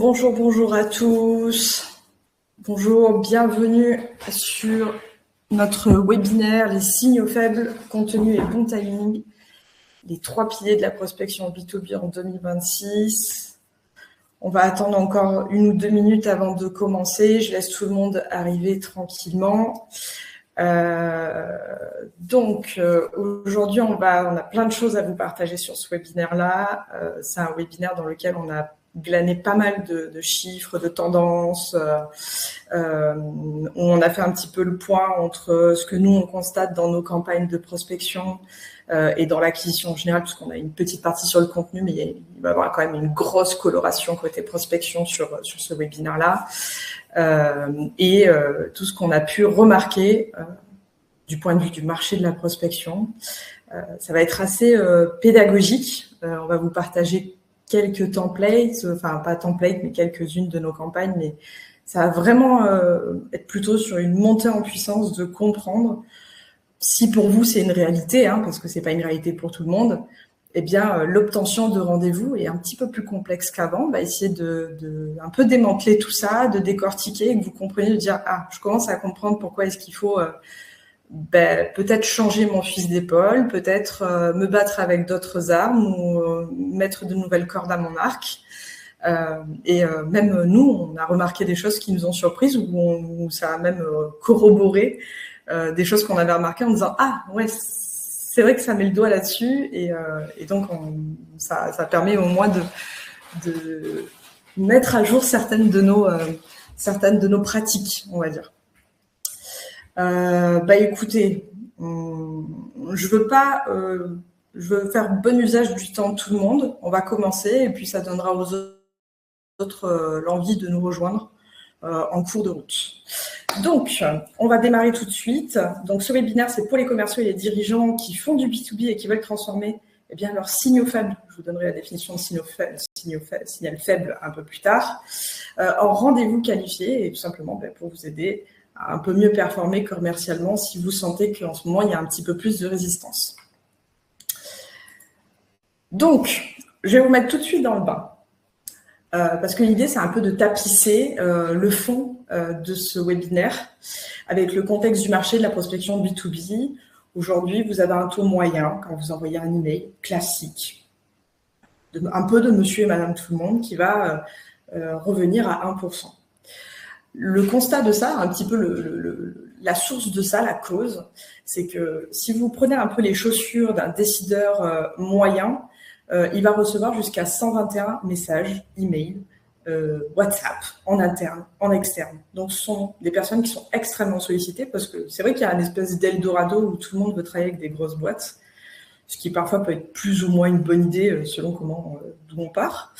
Bonjour à tous. Bonjour, bienvenue sur notre webinaire « Les signaux faibles, contenu et bon timing », les 3 piliers de la prospection B2B en 2026. On va attendre encore 1 ou 2 minutes avant de commencer. Je laisse tout le monde arriver tranquillement. Aujourd'hui, on a plein de choses à vous partager sur ce webinaire-là. C'est un webinaire dans lequel on a glané pas mal de chiffres, de tendances. On a fait un petit peu le point entre ce que nous, on constate dans nos campagnes de prospection et dans l'acquisition en général, puisqu'on a une petite partie sur le contenu, mais il va y avoir quand même une grosse coloration côté prospection sur ce webinaire-là. Tout ce qu'on a pu remarquer du point de vue du marché de la prospection. Ça va être assez pédagogique. On va vous partager quelques templates, enfin pas templates, mais quelques-unes de nos campagnes, mais ça va vraiment être plutôt sur une montée en puissance de comprendre si pour vous c'est une réalité, parce que c'est pas une réalité pour tout le monde. Eh bien, l'obtention de rendez-vous est un petit peu plus complexe qu'avant. On va essayer de un peu démanteler tout ça, de décortiquer et que vous compreniez, de dire « Ah, je commence à comprendre pourquoi est-ce qu'il faut peut-être changer mon fusil d'épaule, peut-être me battre avec d'autres armes ou mettre de nouvelles cordes à mon arc. » Même nous, on a remarqué des choses qui nous ont surprises ou ça a même corroboré des choses qu'on avait remarquées en disant « Ah, ouais, c'est vrai que ça met le doigt là-dessus. » Et donc, ça permet au moins de mettre à jour certaines de nos pratiques, on va dire. Écoutez, je veux faire bon usage du temps de tout le monde. On va commencer et puis ça donnera aux autres l'envie de nous rejoindre en cours de route. Donc, on va démarrer tout de suite. Donc, ce webinaire, c'est pour les commerciaux et les dirigeants qui font du B2B et qui veulent transformer leurs signaux faibles. Je vous donnerai la définition de signal faible un peu plus tard, en rendez-vous qualifié et tout simplement pour vous aider à un peu mieux performer commercialement si vous sentez qu'en ce moment, il y a un petit peu plus de résistance. Donc, je vais vous mettre tout de suite dans le bain. Parce que l'idée, c'est un peu de tapisser le fond de ce webinaire avec le contexte du marché de la prospection B2B. Aujourd'hui, vous avez un taux moyen quand vous envoyez un email classique, un peu de monsieur et madame tout le monde, qui va revenir à 1%. Le constat de ça, un petit peu la source de ça, la cause, c'est que si vous prenez un peu les chaussures d'un décideur moyen, il va recevoir jusqu'à 121 messages, email, WhatsApp, en interne, en externe. Donc, ce sont des personnes qui sont extrêmement sollicitées parce que c'est vrai qu'il y a une espèce d'Eldorado où tout le monde veut travailler avec des grosses boîtes, ce qui parfois peut être plus ou moins une bonne idée selon d'où on part.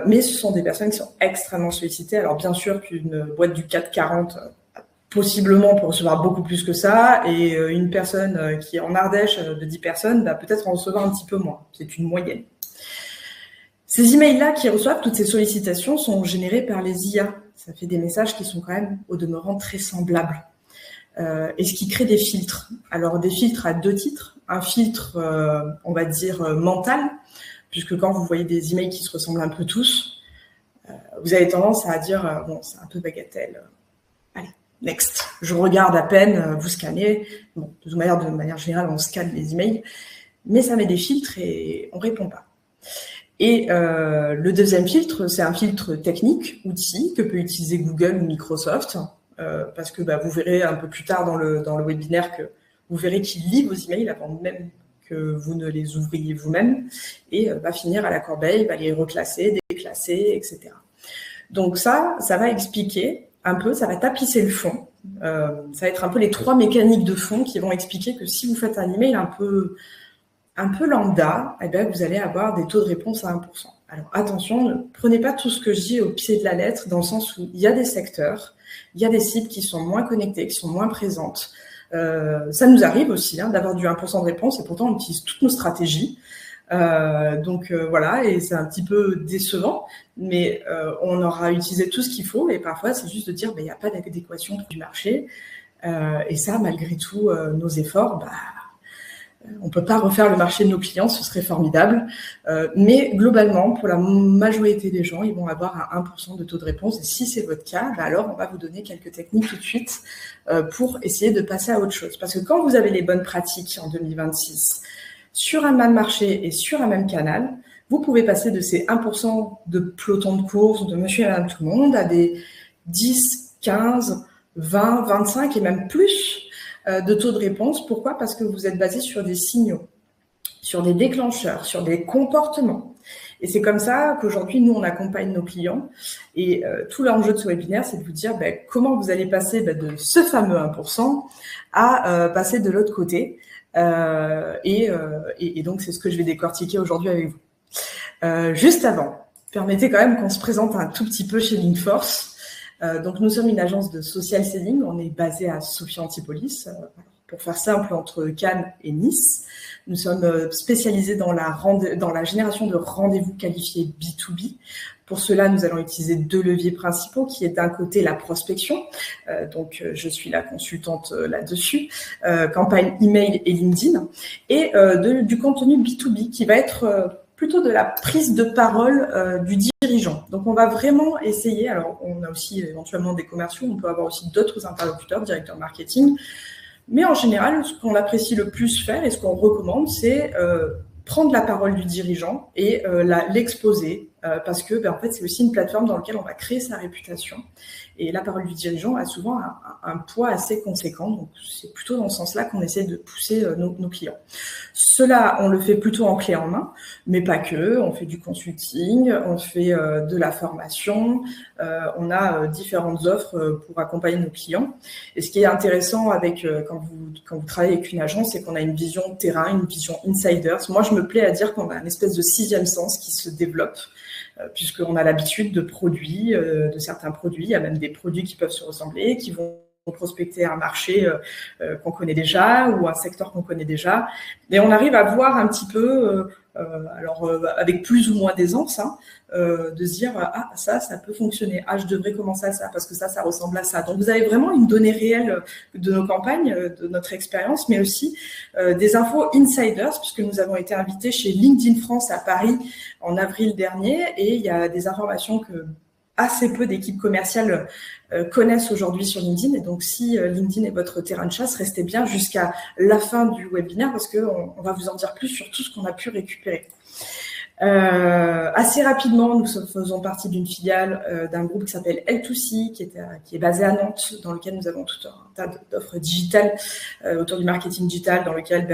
Mais ce sont des personnes qui sont extrêmement sollicitées. Alors, bien sûr qu'une boîte du CAC 40, possiblement peut recevoir beaucoup plus que ça, et une personne qui est en Ardèche de 10 personnes va peut-être en recevoir un petit peu moins. C'est une moyenne. Ces emails-là qui reçoivent toutes ces sollicitations sont générés par les IA. Ça fait des messages qui sont quand même au demeurant très semblables. Et ce qui crée des filtres. Alors, des filtres à 2 titres. Un filtre, on va dire, mental, puisque quand vous voyez des emails qui se ressemblent un peu tous, vous avez tendance à dire, bon, c'est un peu bagatelle. Allez, next. Je regarde à peine, vous scannez. Bon, de manière générale, on scanne les emails, mais ça met des filtres et on répond pas. Et le deuxième filtre, c'est un filtre technique, outil, que peut utiliser Google ou Microsoft, parce que vous verrez un peu plus tard dans le webinaire que vous verrez qu'il lit vos emails avant même que vous ne les ouvriez vous-même et va finir à la corbeille, va les reclasser, déclasser, etc. Donc ça va expliquer un peu, ça va tapisser le fond. Ça va être un peu les 3 mécaniques de fond qui vont expliquer que si vous faites un email un peu lambda, vous allez avoir des taux de réponse à 1%. Alors attention, ne prenez pas tout ce que je dis au pied de la lettre, dans le sens où il y a des secteurs, il y a des cibles qui sont moins connectées, qui sont moins présentes. Ça nous arrive aussi d'avoir du 1% de réponse et pourtant on utilise toutes nos stratégies. Voilà, et c'est un petit peu décevant, mais on aura utilisé tout ce qu'il faut et parfois c'est juste de dire il n'y a pas d'adéquation du marché et ça, malgré tout nos efforts, On ne peut pas refaire le marché de nos clients, ce serait formidable. Mais globalement, pour la majorité des gens, ils vont avoir un 1% de taux de réponse. Et si c'est votre cas, alors on va vous donner quelques techniques tout de suite pour essayer de passer à autre chose. Parce que quand vous avez les bonnes pratiques en 2026 sur un même marché et sur un même canal, vous pouvez passer de ces 1% de peloton de course, de monsieur et madame tout le monde, à des 10, 15, 20, 25 et même plus de taux de réponse. Pourquoi ? Parce que vous êtes basé sur des signaux, sur des déclencheurs, sur des comportements. Et c'est comme ça qu'aujourd'hui, nous, on accompagne nos clients. Et tout l'enjeu de ce webinaire, c'est de vous dire comment vous allez passer de ce fameux 1% à passer de l'autre côté. Et donc, c'est ce que je vais décortiquer aujourd'hui avec vous. Juste avant, permettez quand même qu'on se présente un tout petit peu chez Linkforce. Donc, nous sommes une agence de social selling. On est basé à Sophia Antipolis, pour faire simple, entre Cannes et Nice. Nous sommes spécialisés dans la génération de rendez-vous qualifiés B2B. Pour cela, nous allons utiliser 2 leviers principaux, qui est d'un côté la prospection. Donc, je suis la consultante là-dessus, campagne email et LinkedIn, et du contenu B2B qui va être plutôt de la prise de parole du dirigeant. Donc, on va vraiment essayer, alors on a aussi éventuellement des commerciaux, on peut avoir aussi d'autres interlocuteurs, directeurs marketing, mais en général, ce qu'on apprécie le plus faire et ce qu'on recommande, c'est prendre la parole du dirigeant et l'exposer, parce que en fait, c'est aussi une plateforme dans laquelle on va créer sa réputation. Et la parole du dirigeant a souvent un poids assez conséquent. Donc, c'est plutôt dans ce sens-là qu'on essaie de pousser nos clients. Cela, on le fait plutôt en clé en main, mais pas que. On fait du consulting, on fait de la formation. On a différentes offres pour accompagner nos clients. Et ce qui est intéressant quand vous travaillez avec une agence, c'est qu'on a une vision terrain, une vision insiders. Moi, je me plais à dire qu'on a une espèce de 6e sens qui se développe, puisqu'on a l'habitude de certains produits. Il y a même des produits qui peuvent se ressembler, qui vont prospecter un marché qu'on connaît déjà ou un secteur qu'on connaît déjà. Et on arrive à voir un petit peu, avec plus ou moins d'aisance, de se dire « Ah, ça peut fonctionner. Ah, je devrais commencer à ça parce que ça ressemble à ça. » Donc, vous avez vraiment une donnée réelle de nos campagnes, de notre expérience, mais aussi des infos insiders, puisque nous avons été invités chez LinkedIn France à Paris en avril dernier, et il y a des informations que assez peu d'équipes commerciales connaissent aujourd'hui sur LinkedIn. Et donc, si LinkedIn est votre terrain de chasse, restez bien jusqu'à la fin du webinaire parce qu'on va vous en dire plus sur tout ce qu'on a pu récupérer. Assez rapidement, nous faisons partie d'une filiale d'un groupe qui s'appelle L2C, qui est basé à Nantes, dans lequel nous avons tout un tas d'offres digitales autour du marketing digital, dans lequel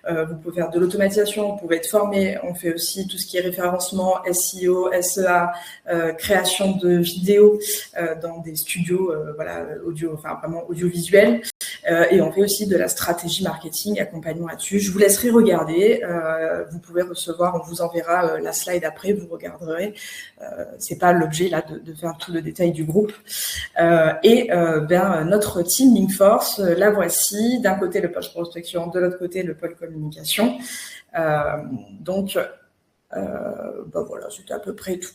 vous pouvez faire de l'automatisation, vous pouvez être formé. On fait aussi tout ce qui est référencement, SEO, SEA, création de vidéos dans des studios vraiment audiovisuels. Et on fait aussi de la stratégie marketing, accompagnement là-dessus. Je vous laisserai regarder. Vous pouvez recevoir, on vous enverra la slide après, vous regarderez. C'est pas l'objet là de faire tout le détail du groupe. Notre team Linkforce, la voici. D'un côté le pôle prospection, de l'autre côté le pôle communication. Voilà, c'était à peu près tout.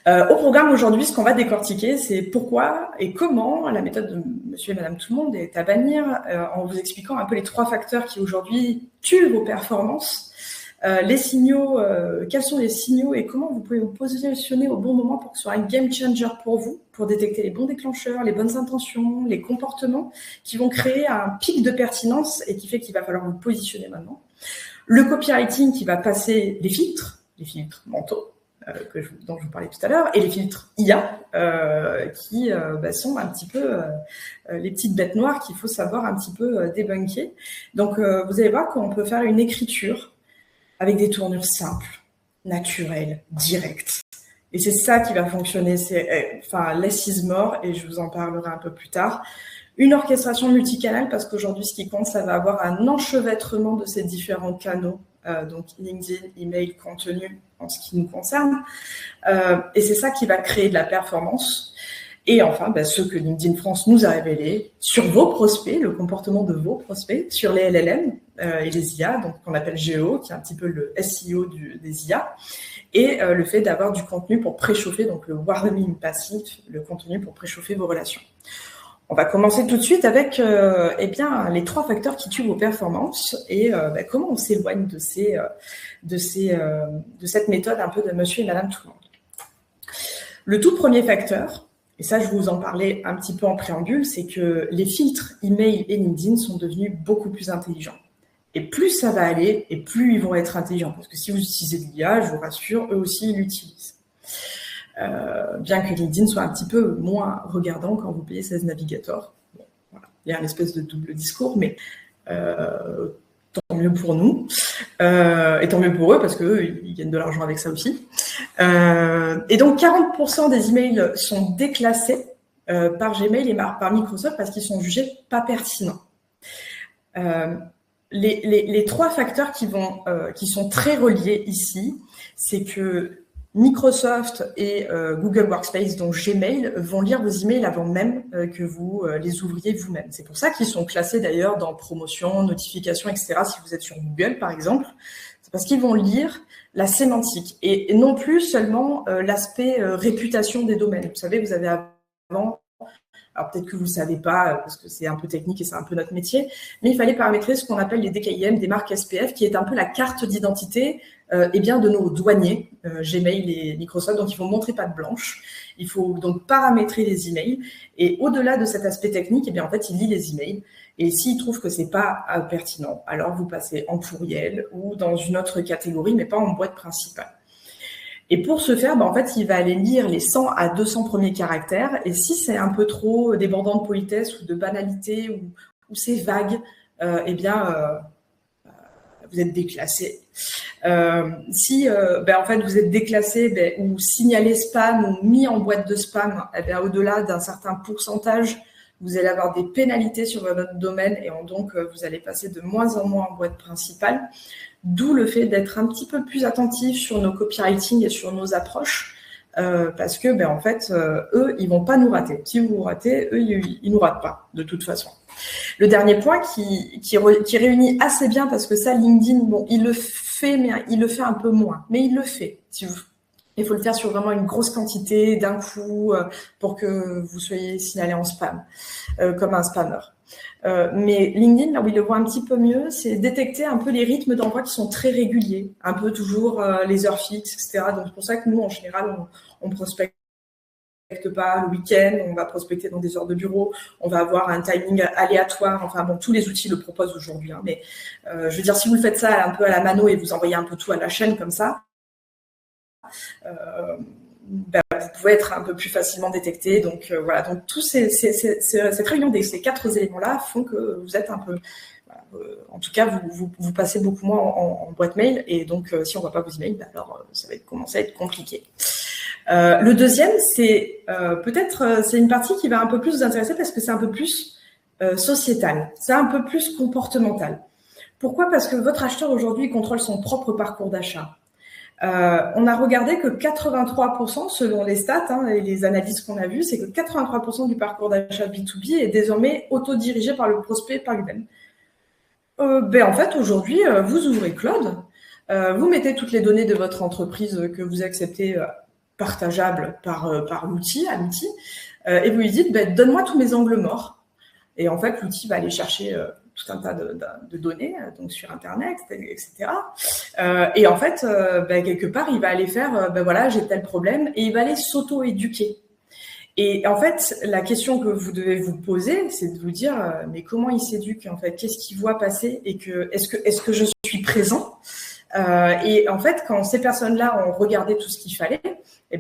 Au programme aujourd'hui, ce qu'on va décortiquer, c'est pourquoi et comment la méthode de monsieur et madame tout le monde est à bannir, en vous expliquant un peu les 3 facteurs qui aujourd'hui tuent vos performances, les signaux, quels sont les signaux et comment vous pouvez vous positionner au bon moment pour que ce soit un game changer pour vous, pour détecter les bons déclencheurs, les bonnes intentions, les comportements qui vont créer un pic de pertinence et qui fait qu'il va falloir vous positionner maintenant. Le copywriting qui va passer les filtres mentaux, dont je vous parlais tout à l'heure, et les filtres IA qui sont un petit peu les petites bêtes noires qu'il faut savoir un petit peu débunker. Donc, vous allez voir qu'on peut faire une écriture avec des tournures simples, naturelles, directes. Et c'est ça qui va fonctionner. Less is more, et je vous en parlerai un peu plus tard. Une orchestration multicanale, parce qu'aujourd'hui, ce qui compte, ça va avoir un enchevêtrement de ces différents canaux, donc LinkedIn, email, contenu, en ce qui nous concerne. Et c'est ça qui va créer de la performance. Et enfin, ce que LinkedIn France nous a révélé sur vos prospects, le comportement de vos prospects, sur les LLM et les IA, donc qu'on appelle GEO, qui est un petit peu le SEO des IA, et le fait d'avoir du contenu pour préchauffer, donc le warming passif, le contenu pour préchauffer vos relations. On va commencer tout de suite avec eh bien, les 3 facteurs qui tuent vos performances et comment on s'éloigne de cette méthode un peu de monsieur et madame tout le monde. Le tout premier facteur, et ça je vous en parlais un petit peu en préambule, c'est que les filtres email et LinkedIn sont devenus beaucoup plus intelligents. Et plus ça va aller, et plus ils vont être intelligents. Parce que si vous utilisez de l'IA, je vous rassure, eux aussi ils l'utilisent. Bien que LinkedIn soit un petit peu moins regardant quand vous payez 16 navigateurs. Bon, voilà. Il y a une espèce de double discours, mais tant mieux pour nous. Et tant mieux pour eux, parce qu'eux, ils gagnent de l'argent avec ça aussi. Et donc, 40% des emails sont déclassés par Gmail et par Microsoft parce qu'ils sont jugés pas pertinents. Les 3 facteurs qui sont très reliés ici, c'est que Microsoft et Google Workspace, dont Gmail, vont lire vos emails avant même que vous les ouvriez vous-même. C'est pour ça qu'ils sont classés d'ailleurs dans promotion, notification, etc. Si vous êtes sur Google, par exemple, c'est parce qu'ils vont lire la sémantique et non plus seulement l'aspect réputation des domaines. Vous savez, vous avez avant... Alors peut-être que vous ne le savez pas, parce que c'est un peu technique et c'est un peu notre métier, mais il fallait paramétrer ce qu'on appelle les DKIM, des marques SPF, qui est un peu la carte d'identité de nos douaniers, Gmail et Microsoft. Donc il faut montrer patte blanche, il faut donc paramétrer les emails. Et au-delà de cet aspect technique, en fait, il lit les emails. Et s'il trouve que c'est pas pertinent, alors vous passez en courriel ou dans une autre catégorie, mais pas en boîte principale. Et pour ce faire, en fait, il va aller lire les 100 à 200 premiers caractères. Et si c'est un peu trop débordant de politesse ou de banalité ou c'est vague, vous êtes déclassé. Si en fait vous êtes déclassé ou signalé spam ou mis en boîte de spam, au-delà d'un certain pourcentage, vous allez avoir des pénalités sur votre domaine et donc vous allez passer de moins en moins en boîte principale. D'où le fait d'être un petit peu plus attentif sur nos copywriting et sur nos approches, parce que en fait, eux, ils vont pas nous rater. Si vous ratez, eux, ils nous ratent pas, de toute façon. Le dernier point qui réunit assez bien, parce que ça, LinkedIn, il le fait, mais il le fait un peu moins. Mais il le fait. Il faut le faire sur vraiment une grosse quantité, d'un coup, pour que vous soyez signalé en spam, comme un spammer. Mais LinkedIn, là où il le voit un petit peu mieux, c'est détecter un peu les rythmes d'envoi qui sont très réguliers, un peu toujours les heures fixes, etc. Donc c'est pour ça que nous, en général, on prospecte pas le week-end, on va prospecter dans des heures de bureau, on va avoir un timing aléatoire. Enfin bon, tous les outils le proposent aujourd'hui. Mais je veux dire, si vous le faites ça un peu à la mano et vous envoyez un peu tout à la chaîne comme ça, vous pouvez être un peu plus facilement détecté. Donc voilà, donc tous cette réunion de ces 4 éléments-là font que vous êtes un peu, en tout cas, vous passez beaucoup moins en boîte mail. Et donc, si on ne voit pas vos emails, alors ça va commencer à être compliqué. Le deuxième, c'est peut-être c'est une partie qui va un peu plus vous intéresser parce que c'est un peu plus sociétal, c'est un peu plus comportemental. Pourquoi ? Parce que votre acheteur aujourd'hui contrôle son propre parcours d'achat. On a regardé que 83%, selon les stats et les analyses qu'on a vues, c'est que 83% du parcours d'achat B2B est désormais autodirigé par le prospect par lui-même. En fait, aujourd'hui, vous ouvrez Claude, vous mettez toutes les données de votre entreprise que vous acceptez partageables par l'outil, à l'outil, et vous lui dites, donne-moi tous mes angles morts. Et en fait, l'outil va aller chercher tout un tas de données, donc sur Internet, etc. Et en fait, quelque part, il va aller faire, voilà, j'ai tel problème, et il va aller s'auto-éduquer. Et en fait, la question que vous devez vous poser, c'est de vous dire, mais comment il s'éduque en fait ? Qu'est-ce qu'il voit passer ? Et est-ce que je suis présent ? Et en fait, quand ces personnes-là ont regardé tout ce qu'il fallait,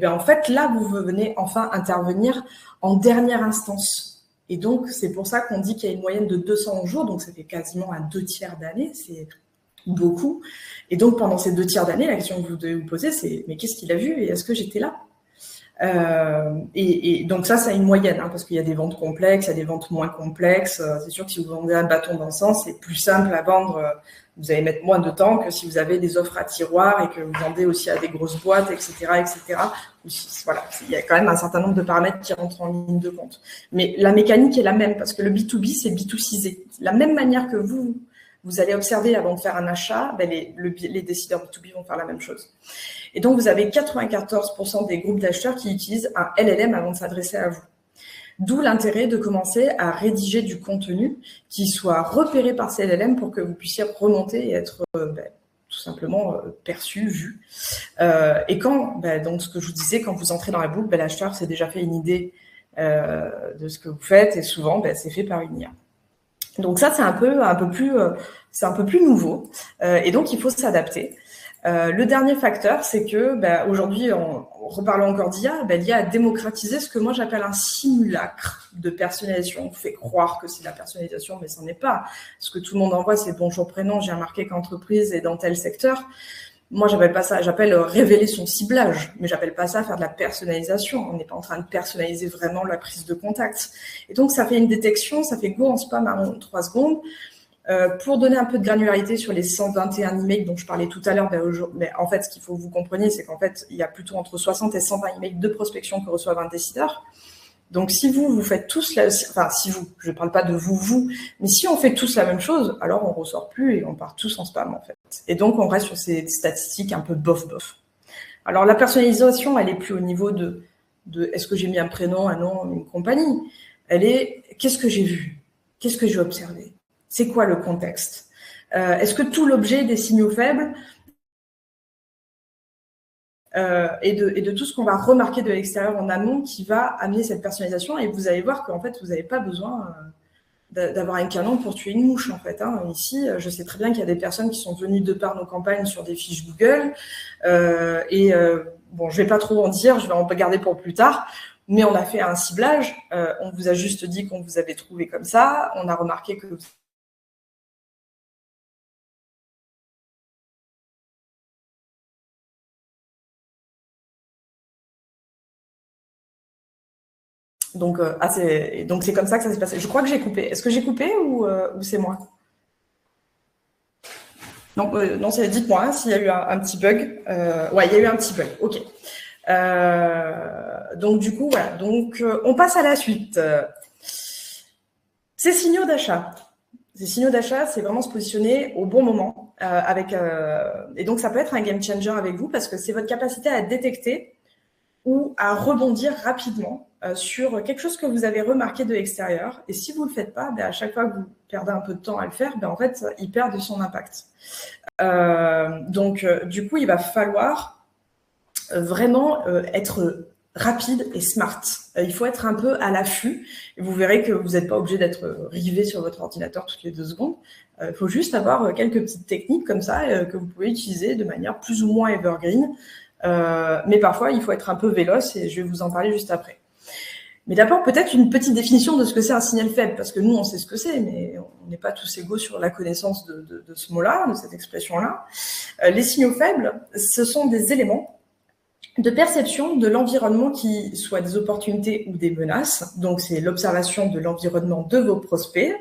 en fait, là, vous venez enfin intervenir en dernière instance. Et donc, c'est pour ça qu'on dit qu'il y a une moyenne de 200 jours, donc ça fait quasiment un 2/3 d'année, c'est beaucoup. Et donc, pendant ces 2/3 d'année, la question que vous devez vous poser, c'est mais qu'est-ce qu'il a vu et est-ce que j'étais là ? Et donc ça a une moyenne, parce qu'il y a des ventes complexes, il y a des ventes moins complexes. C'est sûr que si vous vendez un bâton d'encens, c'est plus simple à vendre. Vous allez mettre moins de temps que si vous avez des offres à tiroir et que vous vendez aussi à des grosses boîtes, etc., etc. Voilà, il y a quand même un certain nombre de paramètres qui rentrent en ligne de compte. Mais la mécanique est la même parce que le B2B, c'est B2Cisé. La même manière que vous allez observer avant de faire un achat, les décideurs B2B vont faire la même chose. Et donc, vous avez 94% des groupes d'acheteurs qui utilisent un LLM avant de s'adresser à vous. D'où l'intérêt de commencer à rédiger du contenu qui soit repéré par ces LLM pour que vous puissiez remonter et être tout simplement perçu, vu. Et quand, donc ce que je vous disais, quand vous entrez dans la boucle, l'acheteur s'est déjà fait une idée de ce que vous faites et souvent, c'est fait par une IA. Donc ça, c'est un peu plus nouveau et donc il faut s'adapter. Le dernier facteur, c'est que aujourd'hui, en reparlant encore d'IA, l'IA a démocratisé ce que moi j'appelle un simulacre de personnalisation. On fait croire que c'est la personnalisation, mais ça n'est pas. Ce que tout le monde envoie, c'est bonjour, prénom, j'ai remarqué qu'entreprise est dans tel secteur. Moi, j'appelle pas ça, j'appelle révéler son ciblage, mais j'appelle pas ça faire de la personnalisation. On n'est pas en train de personnaliser vraiment la prise de contact. Et donc, ça fait une détection, ça fait go en spam à 3 secondes. Pour donner un peu de granularité sur les 121 emails dont je parlais tout à l'heure, mais en fait, ce qu'il faut que vous compreniez, c'est qu'en fait, il y a plutôt entre 60 et 120 emails de prospection que reçoivent un décideur. Donc, si vous faites tous je ne parle pas de vous, mais si on fait tous la même chose, alors on ressort plus et on part tous en spam, en fait. Et donc, on reste sur ces statistiques un peu bof. Alors, la personnalisation, elle est plus au niveau de est-ce que j'ai mis un prénom, un nom, une compagnie. Elle est, qu'est-ce que j'ai vu? Qu'est-ce que j'ai observé? C'est quoi le contexte? Est-ce que tout l'objet des signaux faibles et de tout ce qu'on va remarquer de l'extérieur en amont qui va amener cette personnalisation? Et vous allez voir qu'en fait, vous n'avez pas besoin d'avoir un canon pour tuer une mouche, en fait. Ici, je sais très bien qu'il y a des personnes qui sont venues de par nos campagnes sur des fiches Google. Bon, je vais pas trop en dire, je vais en garder pour plus tard. Mais on a fait un ciblage. On vous a juste dit qu'on vous avait trouvé comme ça. On a remarqué que donc c'est comme ça que ça s'est passé. Je crois que j'ai coupé. Est-ce que j'ai coupé ou c'est moi? Non, dites-moi s'il y a eu un petit bug. Ouais, il y a eu un petit bug. Ok. Donc du coup, voilà. Donc on passe à la suite. Ces signaux d'achat. Ces signaux d'achat, c'est vraiment se positionner au bon moment et donc ça peut être un game changer avec vous parce que c'est votre capacité à détecter ou à rebondir rapidement sur quelque chose que vous avez remarqué de l'extérieur. Et si vous ne le faites pas, à chaque fois que vous perdez un peu de temps à le faire, en fait, il perd de son impact. Donc, du coup, il va falloir vraiment être rapide et smart. Il faut être un peu à l'affût. Et vous verrez que vous n'êtes pas obligé d'être rivé sur votre ordinateur toutes les 2 secondes. Il faut juste avoir quelques petites techniques comme ça que vous pouvez utiliser de manière plus ou moins evergreen. Mais parfois, il faut être un peu véloce et je vais vous en parler juste après. Mais d'abord, peut-être une petite définition de ce que c'est un signal faible, parce que nous, on sait ce que c'est, mais on n'est pas tous égaux sur la connaissance de ce mot-là, de cette expression-là. Les signaux faibles, ce sont des éléments de perception de l'environnement qui soient des opportunités ou des menaces. Donc, c'est l'observation de l'environnement de vos prospects,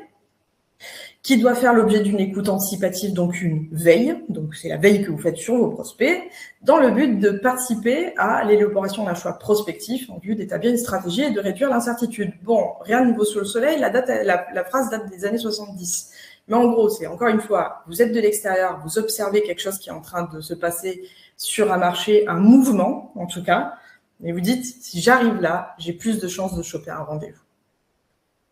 qui doit faire l'objet d'une écoute anticipative, donc une veille. Donc, c'est la veille que vous faites sur vos prospects, dans le but de participer à l'élaboration d'un choix prospectif en vue d'établir une stratégie et de réduire l'incertitude. Bon, rien de nouveau sous le soleil, la phrase date des années 70. Mais en gros, c'est encore une fois, vous êtes de l'extérieur, vous observez quelque chose qui est en train de se passer sur un marché, un mouvement en tout cas, et vous dites, si j'arrive là, j'ai plus de chances de choper un rendez-vous.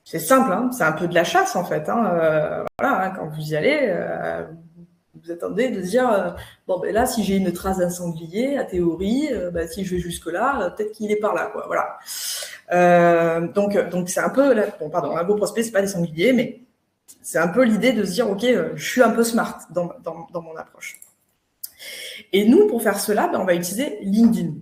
C'est simple, c'est un peu de la chasse en fait. Quand vous y allez, vous attendez de dire là, si j'ai une trace d'un sanglier, a théorie, si je vais jusque-là, peut-être qu'il est par là, quoi. Voilà. Donc c'est un peu, un beau prospect, c'est pas des sangliers, mais c'est un peu l'idée de se dire, ok, je suis un peu smart dans mon approche. Et nous, pour faire cela, on va utiliser LinkedIn.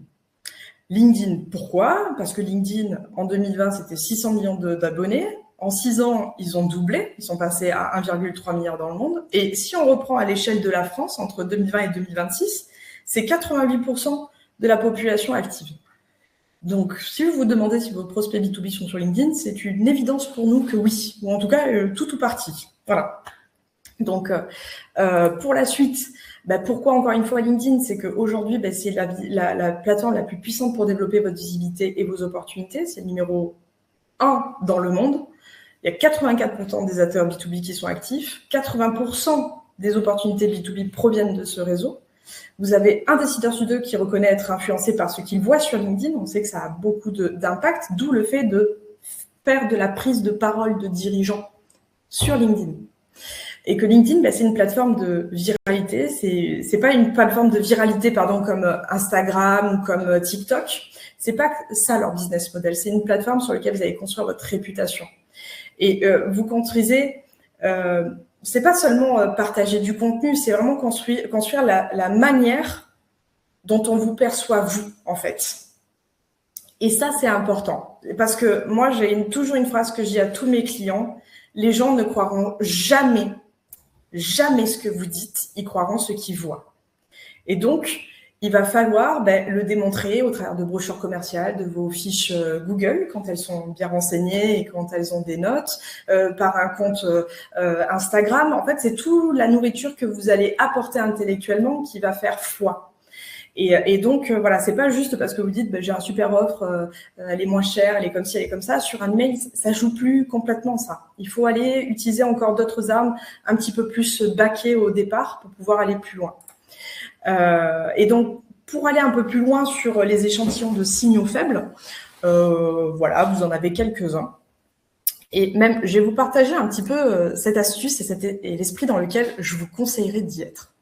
LinkedIn, pourquoi? Parce que LinkedIn, en 2020, c'était 600 millions d'abonnés. En 6 ans, ils ont doublé. Ils sont passés à 1,3 milliard dans le monde. Et si on reprend à l'échelle de la France, entre 2020 et 2026, c'est 88% de la population active. Donc, si vous vous demandez si vos prospects B2B sont sur LinkedIn, c'est une évidence pour nous que oui. Ou en tout cas, tout ou partie. Voilà. Donc, pour la suite, pourquoi encore une fois LinkedIn? C'est qu'aujourd'hui, c'est la plateforme la plus puissante pour développer votre visibilité et vos opportunités. C'est le numéro 1 dans le monde. Il y a 84% des acteurs B2B qui sont actifs. 80% des opportunités B2B proviennent de ce réseau. Vous avez un décideur sur 2 qui reconnaît être influencé par ce qu'il voit sur LinkedIn. On sait que ça a beaucoup d'impact, d'où le fait de faire de la prise de parole de dirigeants sur LinkedIn. Et que LinkedIn, c'est une plateforme de viralité. C'est pas une plateforme de viralité, comme Instagram ou comme TikTok. C'est pas ça leur business model. C'est une plateforme sur laquelle vous allez construire votre réputation. Et vous construisez, c'est pas seulement partager du contenu, c'est vraiment construire la manière dont on vous perçoit vous, en fait. Et ça, c'est important. Parce que moi, j'ai toujours une phrase que je dis à tous mes clients. Les gens ne croiront jamais ce que vous dites, ils croiront ce qu'ils voient. Et donc, il va falloir le démontrer au travers de brochures commerciales, de vos fiches Google, quand elles sont bien renseignées et quand elles ont des notes, par un compte Instagram. En fait, c'est toute la nourriture que vous allez apporter intellectuellement qui va faire foi. Et donc, voilà, c'est pas juste parce que vous dites j'ai un super offre, elle est moins chère, elle est comme ci, elle est comme ça. Sur un email, ça joue plus complètement ça. Il faut aller utiliser encore d'autres armes un petit peu plus baquées au départ pour pouvoir aller plus loin. Et donc, pour aller un peu plus loin sur les échantillons de signaux faibles, voilà, vous en avez quelques-uns. Et même, je vais vous partager un petit peu cette astuce et l'esprit dans lequel je vous conseillerais d'y être.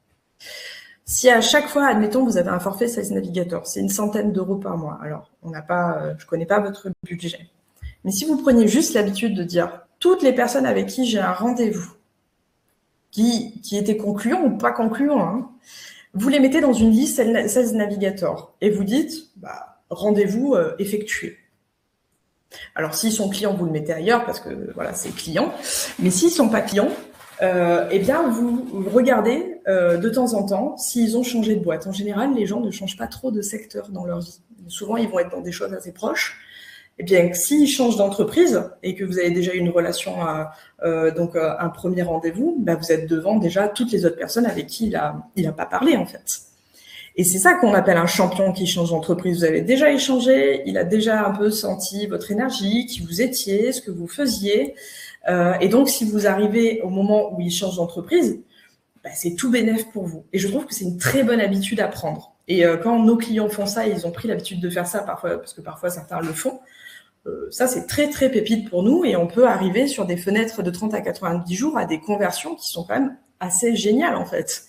Si à chaque fois, admettons, vous avez un forfait Sales Navigator, c'est une centaine d'euros par mois. Alors, je connais pas votre budget. Mais si vous preniez juste l'habitude de dire toutes les personnes avec qui j'ai un rendez-vous, qui étaient concluants ou pas concluants, vous les mettez dans une liste Sales Navigator et vous dites rendez-vous effectué. Alors, s'ils sont clients, vous le mettez ailleurs parce que voilà, c'est client. Mais s'ils sont pas clients, eh bien, vous regardez de temps en temps s'ils ont changé de boîte. En général, les gens ne changent pas trop de secteur dans leur vie. Souvent, ils vont être dans des choses assez proches. Eh bien, s'ils changent d'entreprise et que vous avez déjà eu une relation, donc un premier rendez-vous, vous êtes devant déjà toutes les autres personnes avec qui il a pas parlé en fait. Et c'est ça qu'on appelle un champion qui change d'entreprise. Vous avez déjà échangé, il a déjà un peu senti votre énergie, qui vous étiez, ce que vous faisiez. Et donc, si vous arrivez au moment où il change d'entreprise, c'est tout bénef pour vous. Et je trouve que c'est une très bonne habitude à prendre. Et quand nos clients font ça, ils ont pris l'habitude de faire ça parfois, parce que parfois certains le font. Ça, c'est très, très pépite pour nous. Et on peut arriver sur des fenêtres de 30 à 90 jours à des conversions qui sont quand même assez géniales, en fait.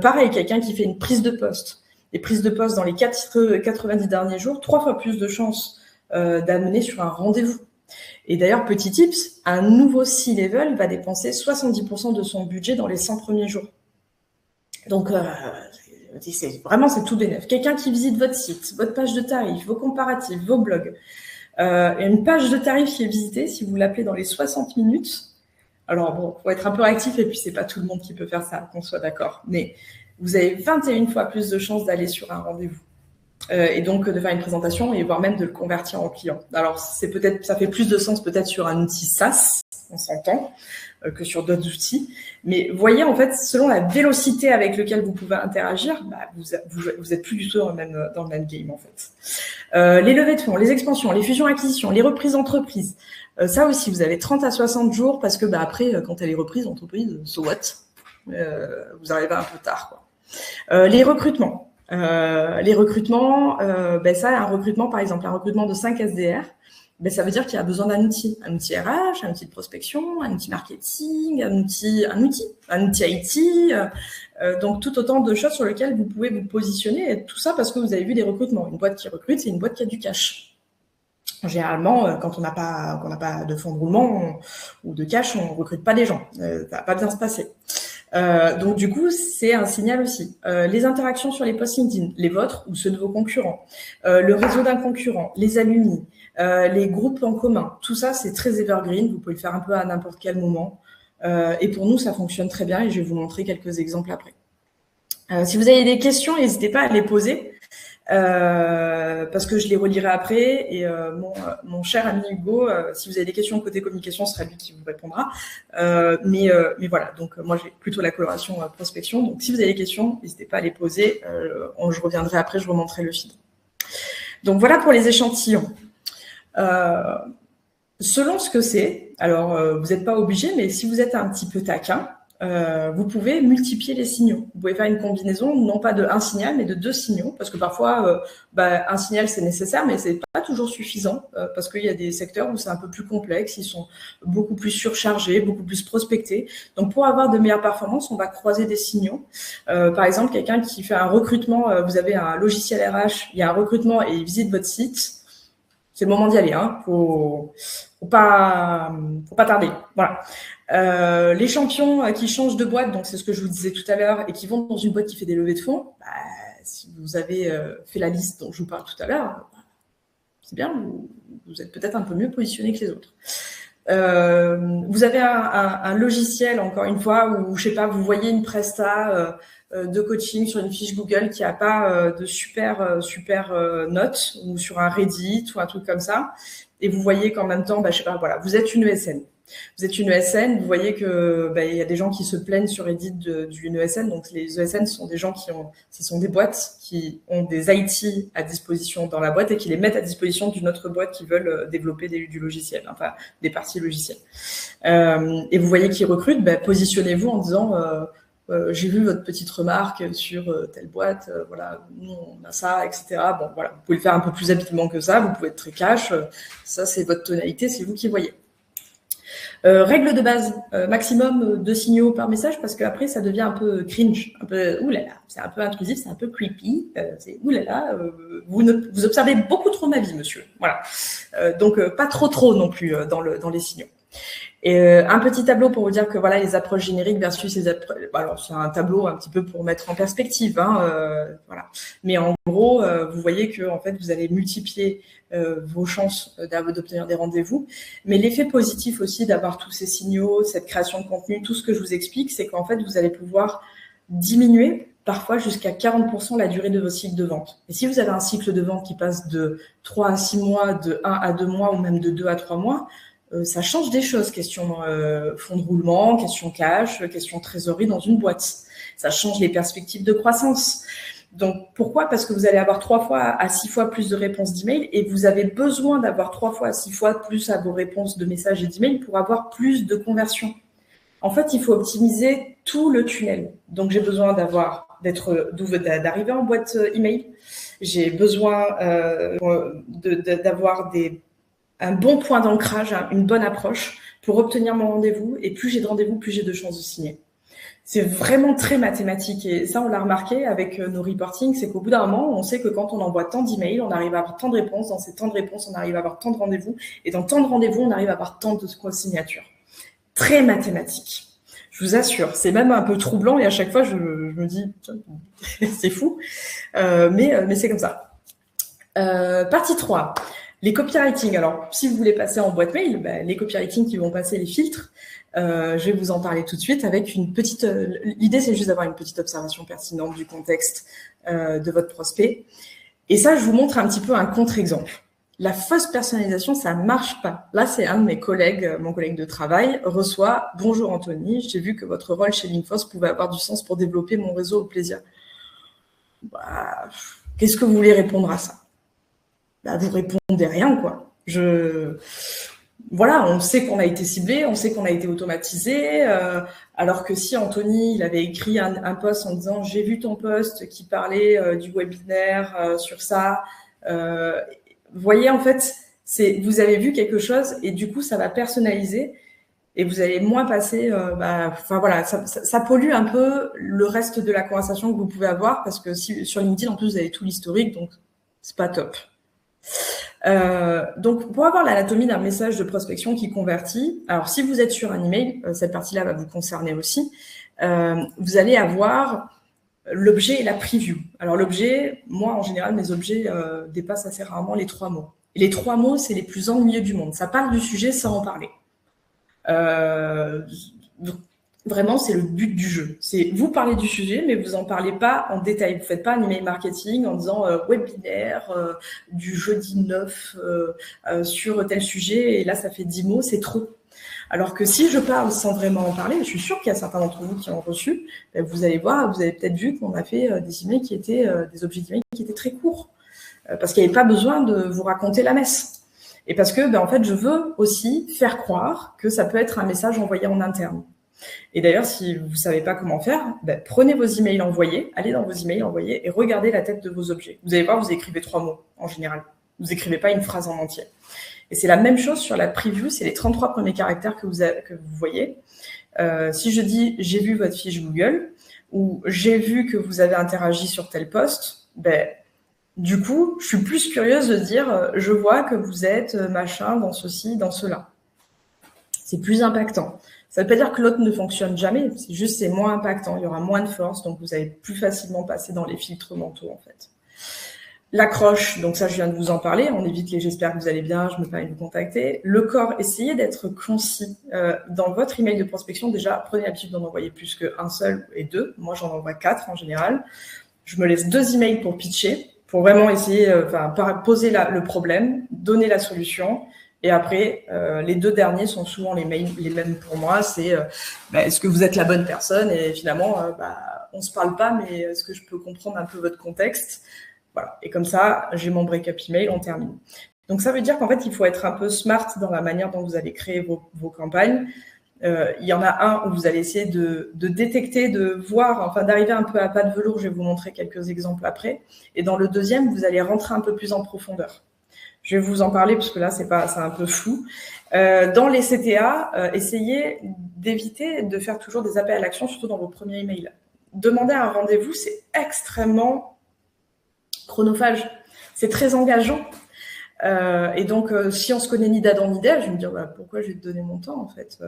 Pareil, quelqu'un qui fait une prise de poste. Les prises de poste dans les 90 derniers jours, 3 fois plus de chances d'amener sur un rendez-vous. Et d'ailleurs, petit tips, un nouveau C-level va dépenser 70% de son budget dans les 100 premiers jours. Donc, c'est tout bénef. Quelqu'un qui visite votre site, votre page de tarifs, vos comparatifs, vos blogs. Une page de tarifs qui est visitée, si vous l'appelez dans les 60 minutes. Alors bon, faut être un peu réactif et puis c'est pas tout le monde qui peut faire ça, qu'on soit d'accord. Mais vous avez 21 fois plus de chances d'aller sur un rendez-vous. Et donc de faire une présentation et voire même de le convertir en client. Alors ça fait plus de sens peut-être sur un outil SaaS, on s'entend, que sur d'autres outils. Mais voyez en fait, selon la vélocité avec laquelle vous pouvez interagir, vous êtes plus du tout dans le même game en fait. Les levées de fonds, les expansions, les fusions-acquisitions, les reprises d'entreprise, ça aussi vous avez 30 à 60 jours parce que après quand elle est reprise d'entreprise, so what, vous arrivez un peu tard quoi. Les recrutements. Ça, un recrutement, par exemple, un recrutement de 5 SDR, ça veut dire qu'il y a besoin d'un outil RH, un outil de prospection, un outil marketing, un outil IT, donc tout autant de choses sur lesquelles vous pouvez vous positionner, et tout ça parce que vous avez vu des recrutements. Une boîte qui recrute, c'est une boîte qui a du cash. Généralement, quand on n'a pas de fonds de roulement ou de cash, on recrute pas des gens. Ça va pas bien se passer. Donc du coup, c'est un signal aussi. Les interactions sur les posts LinkedIn, les vôtres ou ceux de vos concurrents, le réseau d'un concurrent, les alumni, les groupes en commun, tout ça, c'est très evergreen. Vous pouvez le faire un peu à n'importe quel moment. Et pour nous, ça fonctionne très bien et je vais vous montrer quelques exemples après. Si vous avez des questions, n'hésitez pas à les poser. Parce que je les relirai après et mon cher ami Hugo, si vous avez des questions côté communication, ce sera lui qui vous répondra. Mais voilà, donc moi j'ai plutôt la coloration prospection. Donc si vous avez des questions, n'hésitez pas à les poser. Je reviendrai après, je remonterai le feed. Donc voilà pour les échantillons. Selon ce que c'est, alors vous n'êtes pas obligé, mais si vous êtes un petit peu taquin, vous pouvez multiplier les signaux. Vous pouvez faire une combinaison, non pas de un signal, mais de 2 signaux, parce que parfois, un signal, c'est nécessaire, mais c'est pas toujours suffisant, parce qu'il y a des secteurs où c'est un peu plus complexe, ils sont beaucoup plus surchargés, beaucoup plus prospectés. Donc, pour avoir de meilleures performances, on va croiser des signaux. Par exemple, quelqu'un qui fait un recrutement, vous avez un logiciel RH, il y a un recrutement et il visite votre site, c'est le moment d'y aller, hein. Faut pas tarder. Voilà. Les champions qui changent de boîte, donc c'est ce que je vous disais tout à l'heure, et qui vont dans une boîte qui fait des levées de fonds, si vous avez fait la liste dont je vous parle tout à l'heure, c'est bien, vous êtes peut-être un peu mieux positionné que les autres. Vous avez un logiciel, encore une fois, où, je sais pas, vous voyez une presta de coaching sur une fiche Google qui a pas de super notes, ou sur un Reddit ou un truc comme ça, et vous voyez qu'en même temps, je sais pas, voilà, vous êtes une ESN. Vous êtes une ESN, vous voyez que il y a des gens qui se plaignent sur Reddit d'une ESN. Donc les ESN sont des gens ce sont des boîtes qui ont des IT à disposition dans la boîte et qui les mettent à disposition d'une autre boîte qui veulent développer du logiciel, enfin des parties logicielles. Et vous voyez qu'ils recrutent, positionnez-vous en disant j'ai vu votre petite remarque sur telle boîte, voilà, nous on a ça, etc. Bon voilà, vous pouvez le faire un peu plus habilement que ça, vous pouvez être très cash, ça c'est votre tonalité, c'est vous qui voyez. Règle de base, maximum 2 signaux par message, parce qu'après ça devient un peu cringe, un peu oulala, c'est un peu intrusif, c'est un peu creepy, c'est oulala, vous observez beaucoup trop ma vie, monsieur. Voilà. Donc pas trop non plus dans les signaux. Et un petit tableau pour vous dire que voilà les approches génériques versus les approches. Alors c'est un tableau un petit peu pour mettre en perspective, voilà. Mais en gros, vous voyez que en fait vous allez multiplier vos chances d'obtenir des rendez-vous. Mais l'effet positif aussi d'avoir tous ces signaux, cette création de contenu, tout ce que je vous explique, c'est qu'en fait vous allez pouvoir diminuer parfois jusqu'à 40% la durée de vos cycles de vente. Et si vous avez un cycle de vente qui passe de 3 à 6 mois, de 1 à 2 mois ou même de 2 à 3 mois, ça change des choses, question fonds de roulement, question cash, question trésorerie dans une boîte. Ça change les perspectives de croissance. Donc, pourquoi ? Parce que vous allez avoir 3 fois à 6 fois plus de réponses d'email et vous avez besoin d'avoir 3 fois à 6 fois plus à vos réponses de messages et d'email pour avoir plus de conversions. En fait, il faut optimiser tout le tunnel. Donc, j'ai besoin d'arriver en boîte email. J'ai besoin d'avoir un bon point d'ancrage, une bonne approche pour obtenir mon rendez-vous. Et plus j'ai de rendez-vous, plus j'ai de chances de signer. C'est vraiment très mathématique. Et ça, on l'a remarqué avec nos reportings, c'est qu'au bout d'un moment, on sait que quand on envoie tant d'emails, on arrive à avoir tant de réponses. Dans ces tant de réponses, on arrive à avoir tant de rendez-vous. Et dans tant de rendez-vous, on arrive à avoir tant de signatures. Très mathématique. Je vous assure, c'est même un peu troublant. Et à chaque fois, je me dis, c'est fou. Mais c'est comme ça. Partie 3. Les copywriting. Alors, si vous voulez passer en boîte mail, les copywriting qui vont passer les filtres, je vais vous en parler tout de suite avec une petite... L'idée, c'est juste d'avoir une petite observation pertinente du contexte de votre prospect. Et ça, je vous montre un petit peu un contre-exemple. La fausse personnalisation, ça marche pas. Là, c'est un de mes collègues, mon collègue de travail, reçoit « Bonjour Anthony, j'ai vu que votre rôle chez Linkforce pouvait avoir du sens pour développer mon réseau au plaisir. » Qu'est-ce que vous voulez répondre à ça ? Vous répondez rien, quoi. Voilà, on sait qu'on a été ciblé, on sait qu'on a été automatisé, alors que si Anthony, il avait écrit un post en disant « J'ai vu ton post qui parlait du webinaire sur ça », vous voyez, en fait, vous avez vu quelque chose et du coup, ça va personnaliser et vous allez moins passer... voilà, ça pollue un peu le reste de la conversation que vous pouvez avoir parce que sur LinkedIn, en plus, vous avez tout l'historique, donc c'est pas top. Donc, pour avoir l'anatomie d'un message de prospection qui convertit, alors si vous êtes sur un email, cette partie-là va vous concerner aussi, vous allez avoir l'objet et la preview. Alors l'objet, moi en général, mes objets dépassent assez rarement les 3 mots. Et les 3 mots, c'est les plus ennuyeux du monde. Ça parle du sujet sans en parler. Donc, vraiment, c'est le but du jeu. C'est vous parlez du sujet, mais vous en parlez pas en détail. Vous faites pas un email marketing en disant webinaire du jeudi 9 sur tel sujet, et là, ça fait 10 mots, c'est trop. Alors que si je parle sans vraiment en parler, je suis sûre qu'il y a certains d'entre vous qui ont reçu, vous allez voir, vous avez peut-être vu qu'on a fait des emails qui étaient des objets d'email qui étaient très courts, parce qu'il n'y avait pas besoin de vous raconter la messe. Et parce que, en fait, je veux aussi faire croire que ça peut être un message envoyé en interne. Et d'ailleurs, si vous ne savez pas comment faire, prenez vos emails envoyés, allez dans vos emails envoyés et regardez la tête de vos objets. Vous allez voir, vous écrivez 3 mots en général. Vous n'écrivez pas une phrase en entier. Et c'est la même chose sur la preview, c'est les 33 premiers caractères que vous voyez. Si je dis « j'ai vu votre fiche Google » ou « j'ai vu que vous avez interagi sur tel post », du coup, je suis plus curieuse de dire « je vois que vous êtes machin dans ceci, dans cela ». C'est plus impactant. Ça ne veut pas dire que l'autre ne fonctionne jamais, c'est juste c'est moins impactant, il y aura moins de force, donc vous allez plus facilement passer dans les filtres mentaux en fait. L'accroche, donc ça je viens de vous en parler, on évite les « j'espère que vous allez bien, je me permets de vous contacter ». Le corps, essayez d'être concis. Dans votre email de prospection, déjà, prenez l'habitude d'en envoyer plus qu'un seul et 2. Moi, j'en envoie 4 en général. Je me laisse 2 emails pour pitcher, pour vraiment essayer, poser le problème, donner la solution. Et après, les 2 derniers sont souvent les mêmes pour moi. C'est est-ce que vous êtes la bonne personne? Et finalement, on ne se parle pas, mais est-ce que je peux comprendre un peu votre contexte? Voilà. Et comme ça, j'ai mon break-up email, on termine. Donc, ça veut dire qu'en fait, il faut être un peu smart dans la manière dont vous allez créer vos campagnes. Il y en a un où vous allez essayer de détecter, de voir, d'arriver un peu à pas de velours. Je vais vous montrer quelques exemples après. Et dans le deuxième, vous allez rentrer un peu plus en profondeur. Je vais vous en parler parce que là, c'est un peu flou. Dans les CTA, essayez d'éviter de faire toujours des appels à l'action, surtout dans vos premiers emails. Demander un rendez-vous, c'est extrêmement chronophage. C'est très engageant. Et donc, si on se connaît ni d'Adam ni d'Ève, je vais me dire pourquoi je vais te donner mon temps en fait.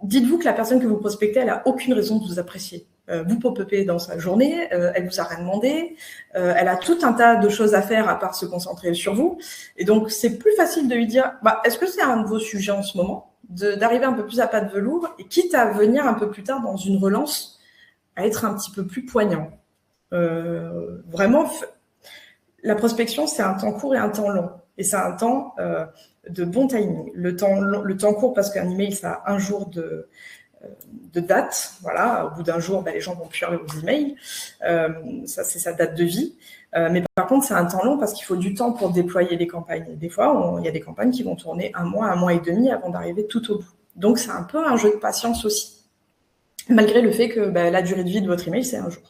Dites-vous que la personne que vous prospectez, elle a aucune raison de vous apprécier. Vous pop-upez dans sa journée, elle vous a rien demandé, elle a tout un tas de choses à faire à part se concentrer sur vous. Et donc, c'est plus facile de lui dire est-ce que c'est un de vos sujets en ce moment, d'arriver un peu plus à pas de velours, et quitte à venir un peu plus tard dans une relance, à être un petit peu plus poignant. Vraiment, la prospection, c'est un temps court et un temps long. Et c'est un temps de bon timing. Le temps court, parce qu'un email, ça a un jour de date. Voilà, au bout d'un jour, les gens vont plus lire vos emails. Ça, c'est sa date de vie. Mais par contre, c'est un temps long parce qu'il faut du temps pour déployer les campagnes. Et des fois, il y a des campagnes qui vont tourner 1 mois et demi avant d'arriver tout au bout. Donc, c'est un peu un jeu de patience aussi. Malgré le fait que la durée de vie de votre email, c'est 1 jour.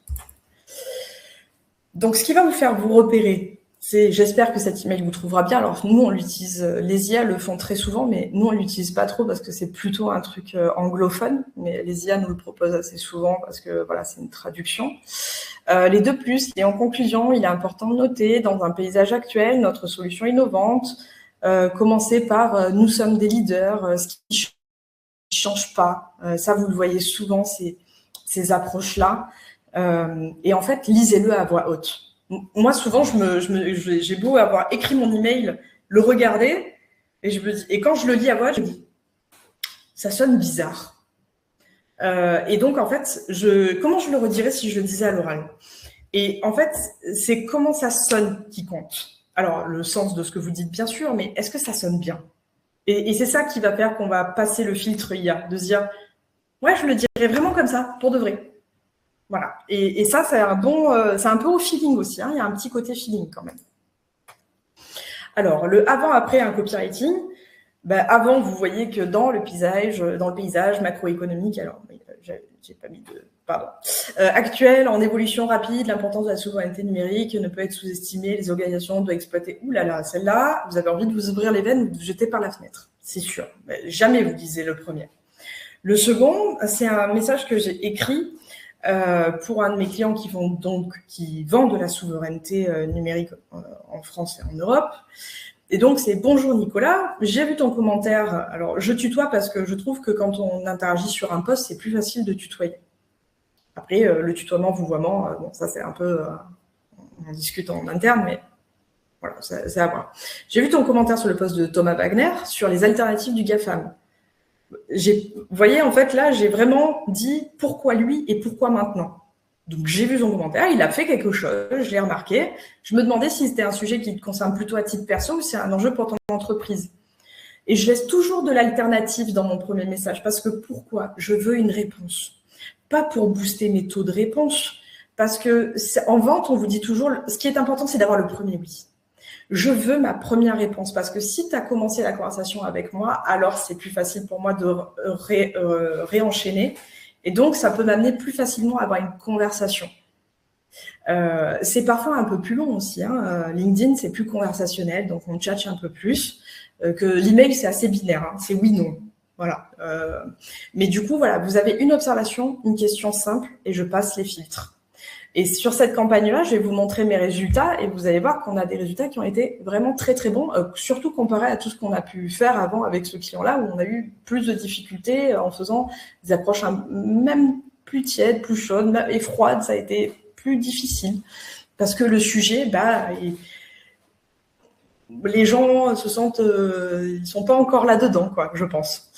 Donc, ce qui va vous faire vous repérer, c'est j'espère que cet email vous trouvera bien. Alors, nous, on l'utilise, les IA le font très souvent, mais nous, on l'utilise pas trop parce que c'est plutôt un truc anglophone. Mais les IA nous le proposent assez souvent parce que voilà, c'est une traduction. Les 2+, et en conclusion, il est important de noter, dans un paysage actuel, notre solution innovante, commencer par nous sommes des leaders, ce qui change pas. Ça, vous le voyez souvent, ces approches-là. Et en fait, lisez-le à voix haute. Moi, souvent, j'ai beau avoir écrit mon email, le regarder, et je me dis, et quand je le lis à voix haute, je me dis, ça sonne bizarre. Et donc, en fait, comment je le redirais si je le disais à l'oral? Et en fait, c'est comment ça sonne qui compte. Alors, le sens de ce que vous dites, bien sûr, mais est-ce que ça sonne bien? Et c'est ça qui va faire qu'on va passer le filtre IA, de se dire, ouais, je le dirais vraiment comme ça, pour de vrai. Voilà. Et ça, c'est c'est un peu au feeling aussi. Il y a un petit côté feeling quand même. Alors, le avant-après un copywriting. Avant, vous voyez que dans le paysage macroéconomique, alors, j'ai pas mis de... Pardon. Actuel, en évolution rapide, l'importance de la souveraineté numérique ne peut être sous-estimée. Les organisations doivent exploiter. Ouh là là, celle-là, vous avez envie de vous ouvrir les veines ou de vous jeter par la fenêtre. C'est sûr. Jamais vous lisez le premier. Le second, c'est un message que j'ai écrit pour un de mes clients qui vend de la souveraineté numérique en France et en Europe. Et donc, c'est « Bonjour Nicolas, j'ai vu ton commentaire. » Alors, je tutoie parce que je trouve que quand on interagit sur un post, c'est plus facile de tutoyer. Après, le tutoiement, vouvoiement, ça, c'est un peu... on discute en interne, mais voilà, c'est à voir. J'ai vu ton commentaire sur le post de Thomas Wagner sur les alternatives du GAFAM. Vous voyez, en fait, là, j'ai vraiment dit pourquoi lui et pourquoi maintenant. Donc, j'ai vu son commentaire, il a fait quelque chose, je l'ai remarqué. Je me demandais si c'était un sujet qui te concerne plutôt à titre perso ou si c'est un enjeu pour ton entreprise. Et je laisse toujours de l'alternative dans mon premier message parce que pourquoi? Je veux une réponse. Pas pour booster mes taux de réponse, parce que en vente, on vous dit toujours, ce qui est important, c'est d'avoir le premier oui. je veux ma première réponse. Parce que si tu as commencé la conversation avec moi, alors c'est plus facile pour moi de réenchaîner. Et donc, ça peut m'amener plus facilement à avoir une conversation. C'est parfois un peu plus long aussi. LinkedIn, c'est plus conversationnel, donc on tchatche un peu plus. Que l'email, c'est assez binaire, c'est oui-non. Voilà. Mais du coup, voilà, vous avez une observation, une question simple, et je passe les filtres. Et sur cette campagne-là, je vais vous montrer mes résultats, et vous allez voir qu'on a des résultats qui ont été vraiment très très bons, surtout comparé à tout ce qu'on a pu faire avant avec ce client-là, où on a eu plus de difficultés en faisant des approches même plus tièdes, plus chaudes et froides. Ça a été plus difficile parce que le sujet, les gens se sentent, ils sont pas encore là-dedans, quoi, je pense.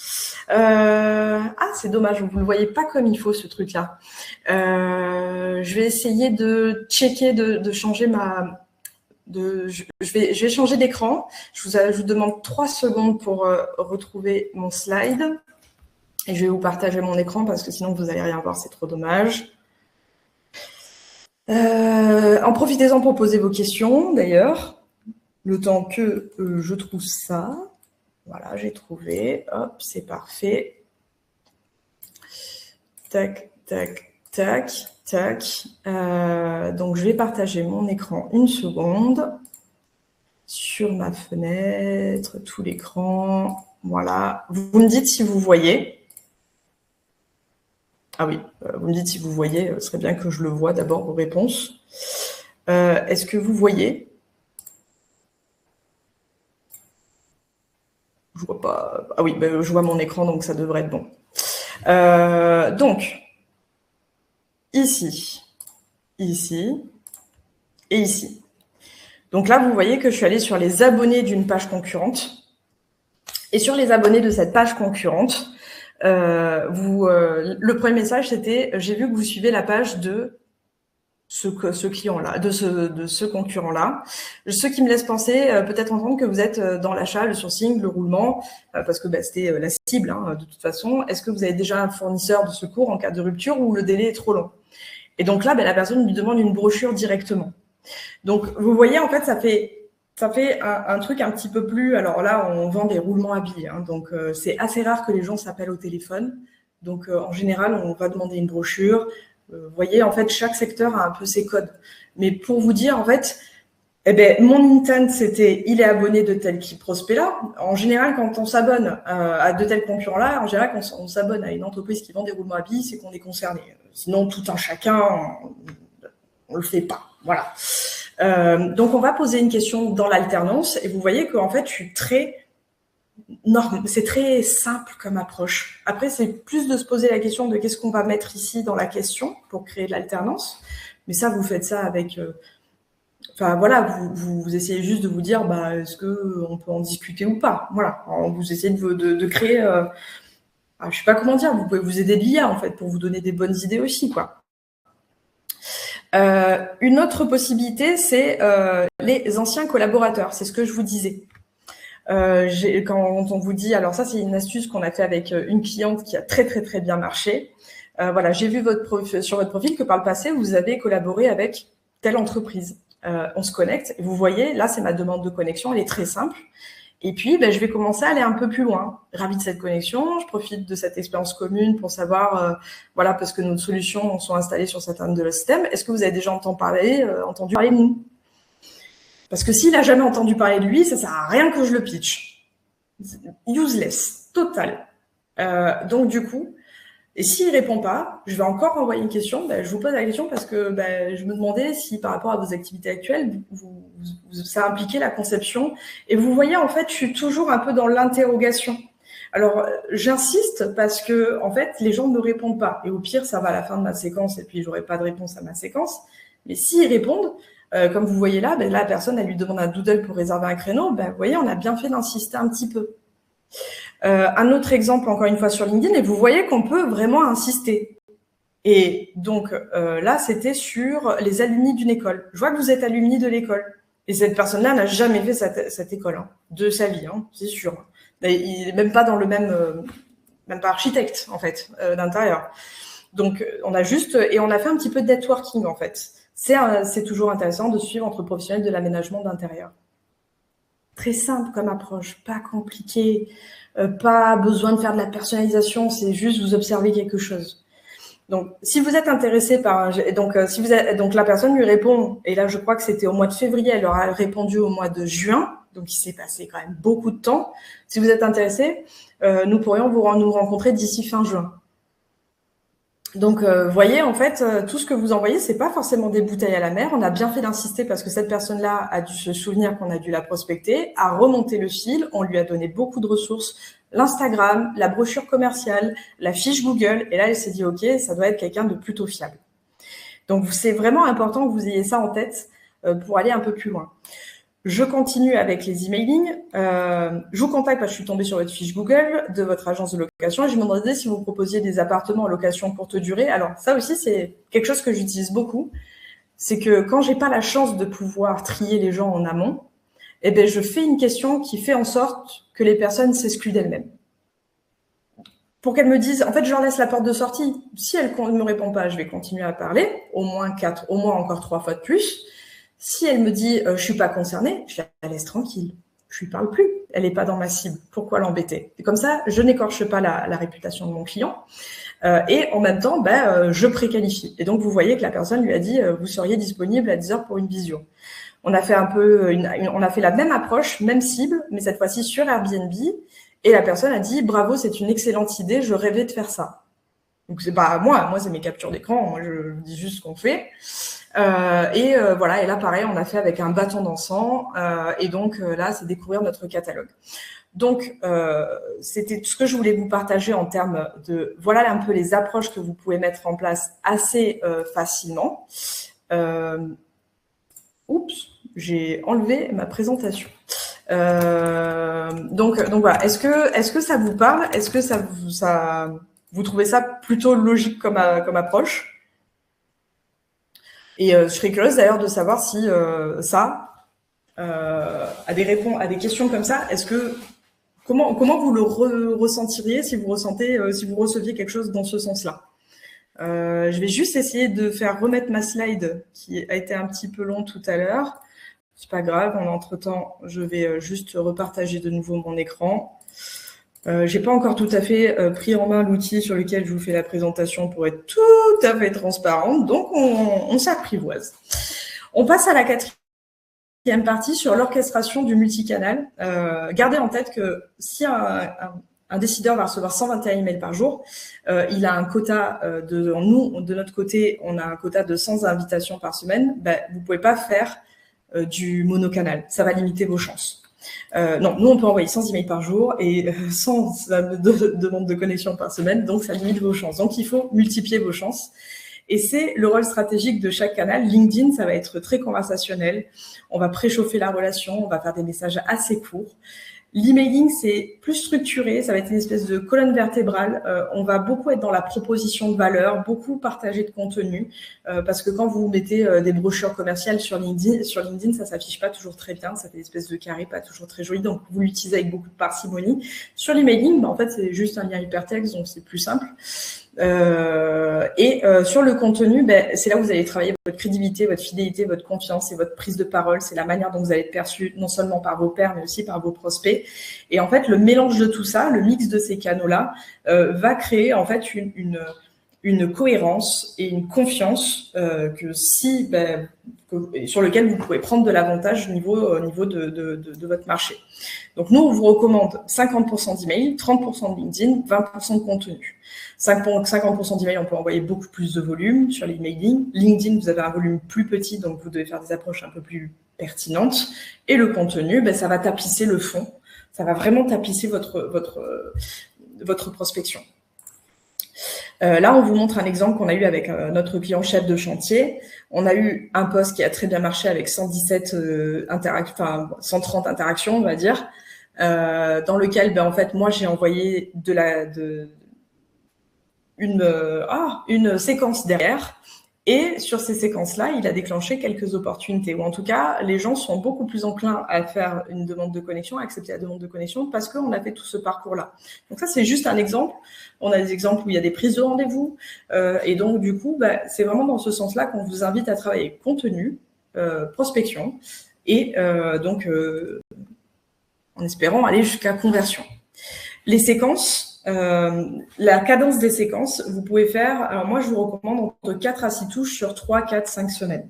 C'est dommage, vous le voyez pas comme il faut ce truc-là. Je vais essayer de checker, de changer je vais changer d'écran. Je vous demande 3 secondes pour retrouver mon slide. Et je vais vous partager mon écran parce que sinon vous allez rien voir, c'est trop dommage. En profitez-en pour poser vos questions, d'ailleurs. Le temps que je trouve ça. Voilà, j'ai trouvé. Hop, c'est parfait. Tac, tac, tac, tac. Donc, je vais partager mon écran une seconde. Sur ma fenêtre, tout l'écran. Voilà. Vous me dites si vous voyez. Ah oui, vous me dites si vous voyez. Ce serait bien que je le vois d'abord, vos réponses. Est-ce que vous voyez ? Je vois pas. Ah oui, je vois mon écran, donc ça devrait être bon. Donc, ici, ici et ici. Donc là, vous voyez que je suis allée sur les abonnés d'une page concurrente. Et sur les abonnés de cette page concurrente, le premier message, c'était « J'ai vu que vous suivez la page de ce client-là, de ce concurrent-là ». Ce qui me laisse penser, peut-être entendre que vous êtes dans l'achat, le sourcing, le roulement, parce que c'était la cible, de toute façon. Est-ce que vous avez déjà un fournisseur de secours en cas de rupture ou le délai est trop long? Et donc là, la personne lui demande une brochure directement. Donc, vous voyez, en fait, ça fait un truc un petit peu plus... Alors là, on vend des roulements à billets, donc c'est assez rare que les gens s'appellent au téléphone. Donc, en général, on va demander une brochure. Vous voyez, en fait, chaque secteur a un peu ses codes. Mais pour vous dire, en fait, mon intent, c'était il est abonné de tel prospect-là. En général, quand on s'abonne à de tels concurrents-là, en général, quand on s'abonne à une entreprise qui vend des roulements à billes, c'est qu'on est concerné. Sinon, tout un chacun, on le fait pas. Voilà. Donc, on va poser une question dans l'alternance et vous voyez qu'en fait, je suis c'est très simple comme approche. Après, c'est plus de se poser la question de qu'est-ce qu'on va mettre ici dans la question pour créer de l'alternance. Mais ça, vous faites ça avec... voilà, vous essayez juste de vous dire, est-ce qu'on peut en discuter ou pas? Voilà, vous essayez de créer... je sais pas comment dire, vous pouvez vous aider de l'IA, en fait, pour vous donner des bonnes idées aussi, quoi. Une autre possibilité, c'est les anciens collaborateurs. C'est ce que je vous disais. Quand on vous dit, alors ça c'est une astuce qu'on a fait avec une cliente qui a très très très bien marché. Voilà, j'ai vu sur votre profil que par le passé vous avez collaboré avec telle entreprise. On se connecte et vous voyez, là c'est ma demande de connexion, elle est très simple. Et puis, je vais commencer à aller un peu plus loin. Ravi de cette connexion, je profite de cette expérience commune pour savoir, voilà, parce que nos solutions sont installées sur certains de leurs systèmes. Est-ce que vous avez déjà entendu parler de nous? Parce que s'il n'a jamais entendu parler de lui, ça sert à rien que je le pitch. Useless, total. Donc du coup, et s'il répond pas, je vais encore envoyer une question. Je vous pose la question parce que je me demandais si par rapport à vos activités actuelles, ça impliquait la conception. Et vous voyez, en fait, je suis toujours un peu dans l'interrogation. Alors, j'insiste parce que, en fait, les gens ne répondent pas. Et au pire, ça va à la fin de ma séquence et puis j'aurai pas de réponse à ma séquence. Mais s'ils répondent, comme vous voyez là, la personne, elle lui demande un doodle pour réserver un créneau. Vous voyez, on a bien fait d'insister un petit peu. Un autre exemple, encore une fois, sur LinkedIn, et vous voyez qu'on peut vraiment insister. Et donc, là, c'était sur les alumni d'une école. Je vois que vous êtes alumni de l'école. Et cette personne-là n'a jamais fait cette école, de sa vie, c'est sûr. Il est même pas dans le même pas architecte, en fait, d'intérieur. Donc, on a fait un petit peu de networking, en fait. C'est toujours intéressant de suivre entre professionnels de l'aménagement d'intérieur. Très simple comme approche, pas compliqué, pas besoin de faire de la personnalisation, c'est juste vous observer quelque chose. Donc, si vous êtes intéressé par, donc la personne lui répond, et là je crois que c'était au mois de février, elle leur a répondu au mois de juin, donc il s'est passé quand même beaucoup de temps. Si vous êtes intéressé, nous pourrions nous rencontrer d'ici fin juin. Donc, voyez, en fait, tout ce que vous envoyez, c'est pas forcément des bouteilles à la mer. On a bien fait d'insister parce que cette personne-là a dû se souvenir qu'on a dû la prospecter, a remonté le fil, on lui a donné beaucoup de ressources, l'Instagram, la brochure commerciale, la fiche Google, et là, elle s'est dit, OK, ça doit être quelqu'un de plutôt fiable. Donc, c'est vraiment important que vous ayez ça en tête pour aller un peu plus loin. Je continue avec les emailing. Je vous contacte parce que je suis tombée sur votre fiche Google de votre agence de location et je me demandais si vous proposiez des appartements en location courte durée. Alors ça aussi, c'est quelque chose que j'utilise beaucoup. C'est que quand j'ai pas la chance de pouvoir trier les gens en amont, eh ben, je fais une question qui fait en sorte que les personnes s'excluent d'elles-mêmes. Pour qu'elles me disent, en fait, je leur laisse la porte de sortie. Si elles ne me répondent pas, je vais continuer à parler, au moins encore 3 fois de plus. Si elle me dit je suis pas concernée, je la laisse tranquille. Je lui parle plus. Elle n'est pas dans ma cible. Pourquoi l'embêter? Et comme ça, je n'écorche pas la réputation de mon client. Et en même temps, je préqualifie. Et donc, vous voyez que la personne lui a dit vous seriez disponible à 10h pour une visio. On a fait on a fait la même approche, même cible, mais cette fois-ci sur Airbnb. Et la personne a dit bravo, c'est une excellente idée. Je rêvais de faire ça. Donc c'est pas moi c'est mes captures d'écran. Moi, je dis juste ce qu'on fait. Voilà, et là pareil, on a fait avec un bâton d'encens, et donc là c'est découvrir notre catalogue. Donc c'était tout ce que je voulais vous partager en termes de voilà un peu les approches que vous pouvez mettre en place assez facilement. Oups, j'ai enlevé ma présentation. Donc voilà, est-ce que ça vous parle? Est-ce que vous trouvez ça plutôt logique comme approche? Et je serais curieuse d'ailleurs de savoir si à des questions comme ça, comment vous le ressentiriez si vous receviez quelque chose dans ce sens-là. Je vais juste essayer de faire remettre ma slide qui a été un petit peu long tout à l'heure. C'est pas grave, en entre-temps, je vais juste repartager de nouveau mon écran. J'ai pas encore tout à fait pris en main l'outil sur lequel je vous fais la présentation pour être tout à fait transparente, donc on s'apprivoise. On passe à la quatrième partie sur l'orchestration du multicanal. Gardez en tête que si un décideur va recevoir 121 emails par jour, il a un quota nous, de notre côté, on a un quota de 100 invitations par semaine, vous pouvez pas faire du monocanal, ça va limiter vos chances. Non, nous on peut envoyer 100 emails par jour et 100 demandes de connexion par semaine, donc ça limite vos chances. Donc il faut multiplier vos chances. Et c'est le rôle stratégique de chaque canal. LinkedIn, ça va être très conversationnel. On va préchauffer la relation, on va faire des messages assez courts. L'emailing, c'est plus structuré, ça va être une espèce de colonne vertébrale. On va beaucoup être dans la proposition de valeur, beaucoup partager de contenu, parce que quand vous mettez des brochures commerciales sur LinkedIn, ça s'affiche pas toujours très bien, ça fait une espèce de carré pas toujours très joli, donc vous l'utilisez avec beaucoup de parcimonie. Sur l'emailing, en fait, c'est juste un lien hypertexte, donc c'est plus simple. Sur le contenu, c'est là où vous allez travailler votre crédibilité, votre fidélité, votre confiance et votre prise de parole. C'est la manière dont vous allez être perçu non seulement par vos pairs, mais aussi par vos prospects. Et en fait, le mélange de tout ça, le mix de ces canaux-là, va créer en fait une cohérence et une confiance sur lequel vous pouvez prendre de l'avantage au niveau de votre marché. Donc nous, on vous recommande 50% d'email, 30% de LinkedIn, 20% de contenu. 50% d'email, on peut envoyer beaucoup plus de volume sur l'emailing. LinkedIn, vous avez un volume plus petit, donc vous devez faire des approches un peu plus pertinentes. Et le contenu, ça va tapisser le fond. Ça va vraiment tapisser votre prospection. Là, on vous montre un exemple qu'on a eu avec notre client chef de chantier. On a eu un post qui a très bien marché avec 130 interactions, on va dire, dans lequel, en fait, moi, j'ai envoyé une séquence derrière. Et sur ces séquences-là, il a déclenché quelques opportunités, ou en tout cas, les gens sont beaucoup plus enclins à faire une demande de connexion, à accepter la demande de connexion, parce qu'on a fait tout ce parcours-là. Donc ça, c'est juste un exemple. On a des exemples où il y a des prises de rendez-vous, et donc du coup, c'est vraiment dans ce sens-là qu'on vous invite à travailler contenu, prospection, et en espérant aller jusqu'à conversion. Les séquences, la cadence des séquences, vous pouvez faire, alors moi je vous recommande entre 4 à 6 touches sur 3, 4, 5 semaines.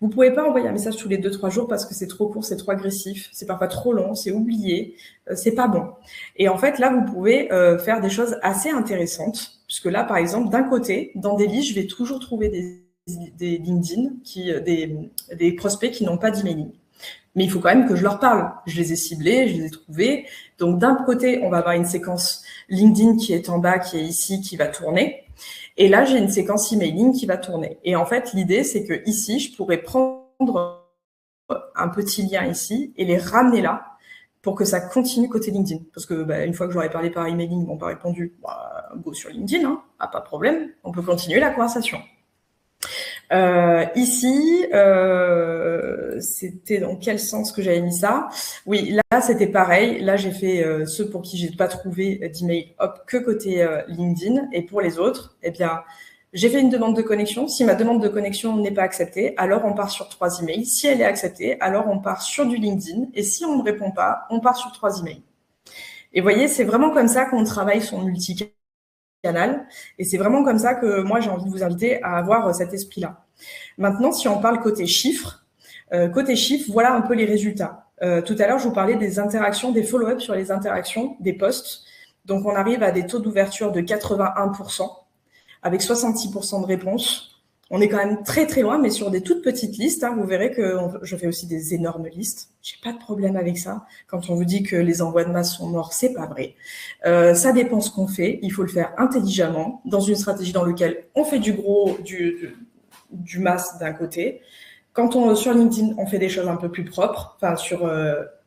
Vous ne pouvez pas envoyer un message tous les 2-3 jours parce que c'est trop court, c'est trop agressif, c'est parfois trop long, c'est oublié, c'est pas bon. Et en fait, là, vous pouvez faire des choses assez intéressantes, puisque là, par exemple, d'un côté, dans des listes, je vais toujours trouver des LinkedIn, des prospects qui n'ont pas d'emailing. Mais il faut quand même que je leur parle. Je les ai ciblés, je les ai trouvés. Donc, d'un côté, on va avoir une séquence LinkedIn qui est en bas, qui est ici, qui va tourner. Et là, j'ai une séquence emailing qui va tourner. Et en fait, l'idée, c'est que ici, je pourrais prendre un petit lien ici et les ramener là pour que ça continue côté LinkedIn. Parce que une fois que j'aurais parlé par emailing, ils m'ont pas répondu, go sur LinkedIn, hein, pas de problème, on peut continuer la conversation. Ici, c'était dans quel sens que j'avais mis ça? Oui, là, c'était pareil. Là, j'ai fait ceux pour qui j'ai pas trouvé d'email, hop, que côté LinkedIn. Et pour les autres, eh bien, j'ai fait une demande de connexion. Si ma demande de connexion n'est pas acceptée, alors on part sur 3 emails. Si elle est acceptée, alors on part sur du LinkedIn. Et si on ne répond pas, on part sur 3 emails. Et vous voyez, c'est vraiment comme ça qu'on travaille son multicanal. Et c'est vraiment comme ça que moi, j'ai envie de vous inviter à avoir cet esprit-là. Maintenant, si on parle côté chiffres, voilà un peu les résultats. Tout à l'heure, je vous parlais des interactions, des follow-up sur les interactions, des posts. Donc, on arrive à des taux d'ouverture de 81%, avec 66% de réponses. On est quand même très, très loin, mais sur des toutes petites listes. Hein, vous verrez que je fais aussi des énormes listes. J'ai pas de problème avec ça. Quand on vous dit que les envois de masse sont morts, c'est pas vrai. Ça dépend ce qu'on fait. Il faut le faire intelligemment, dans une stratégie dans laquelle on fait du gros, du masse d'un côté. Quand sur LinkedIn, on fait des choses un peu plus propres, enfin sur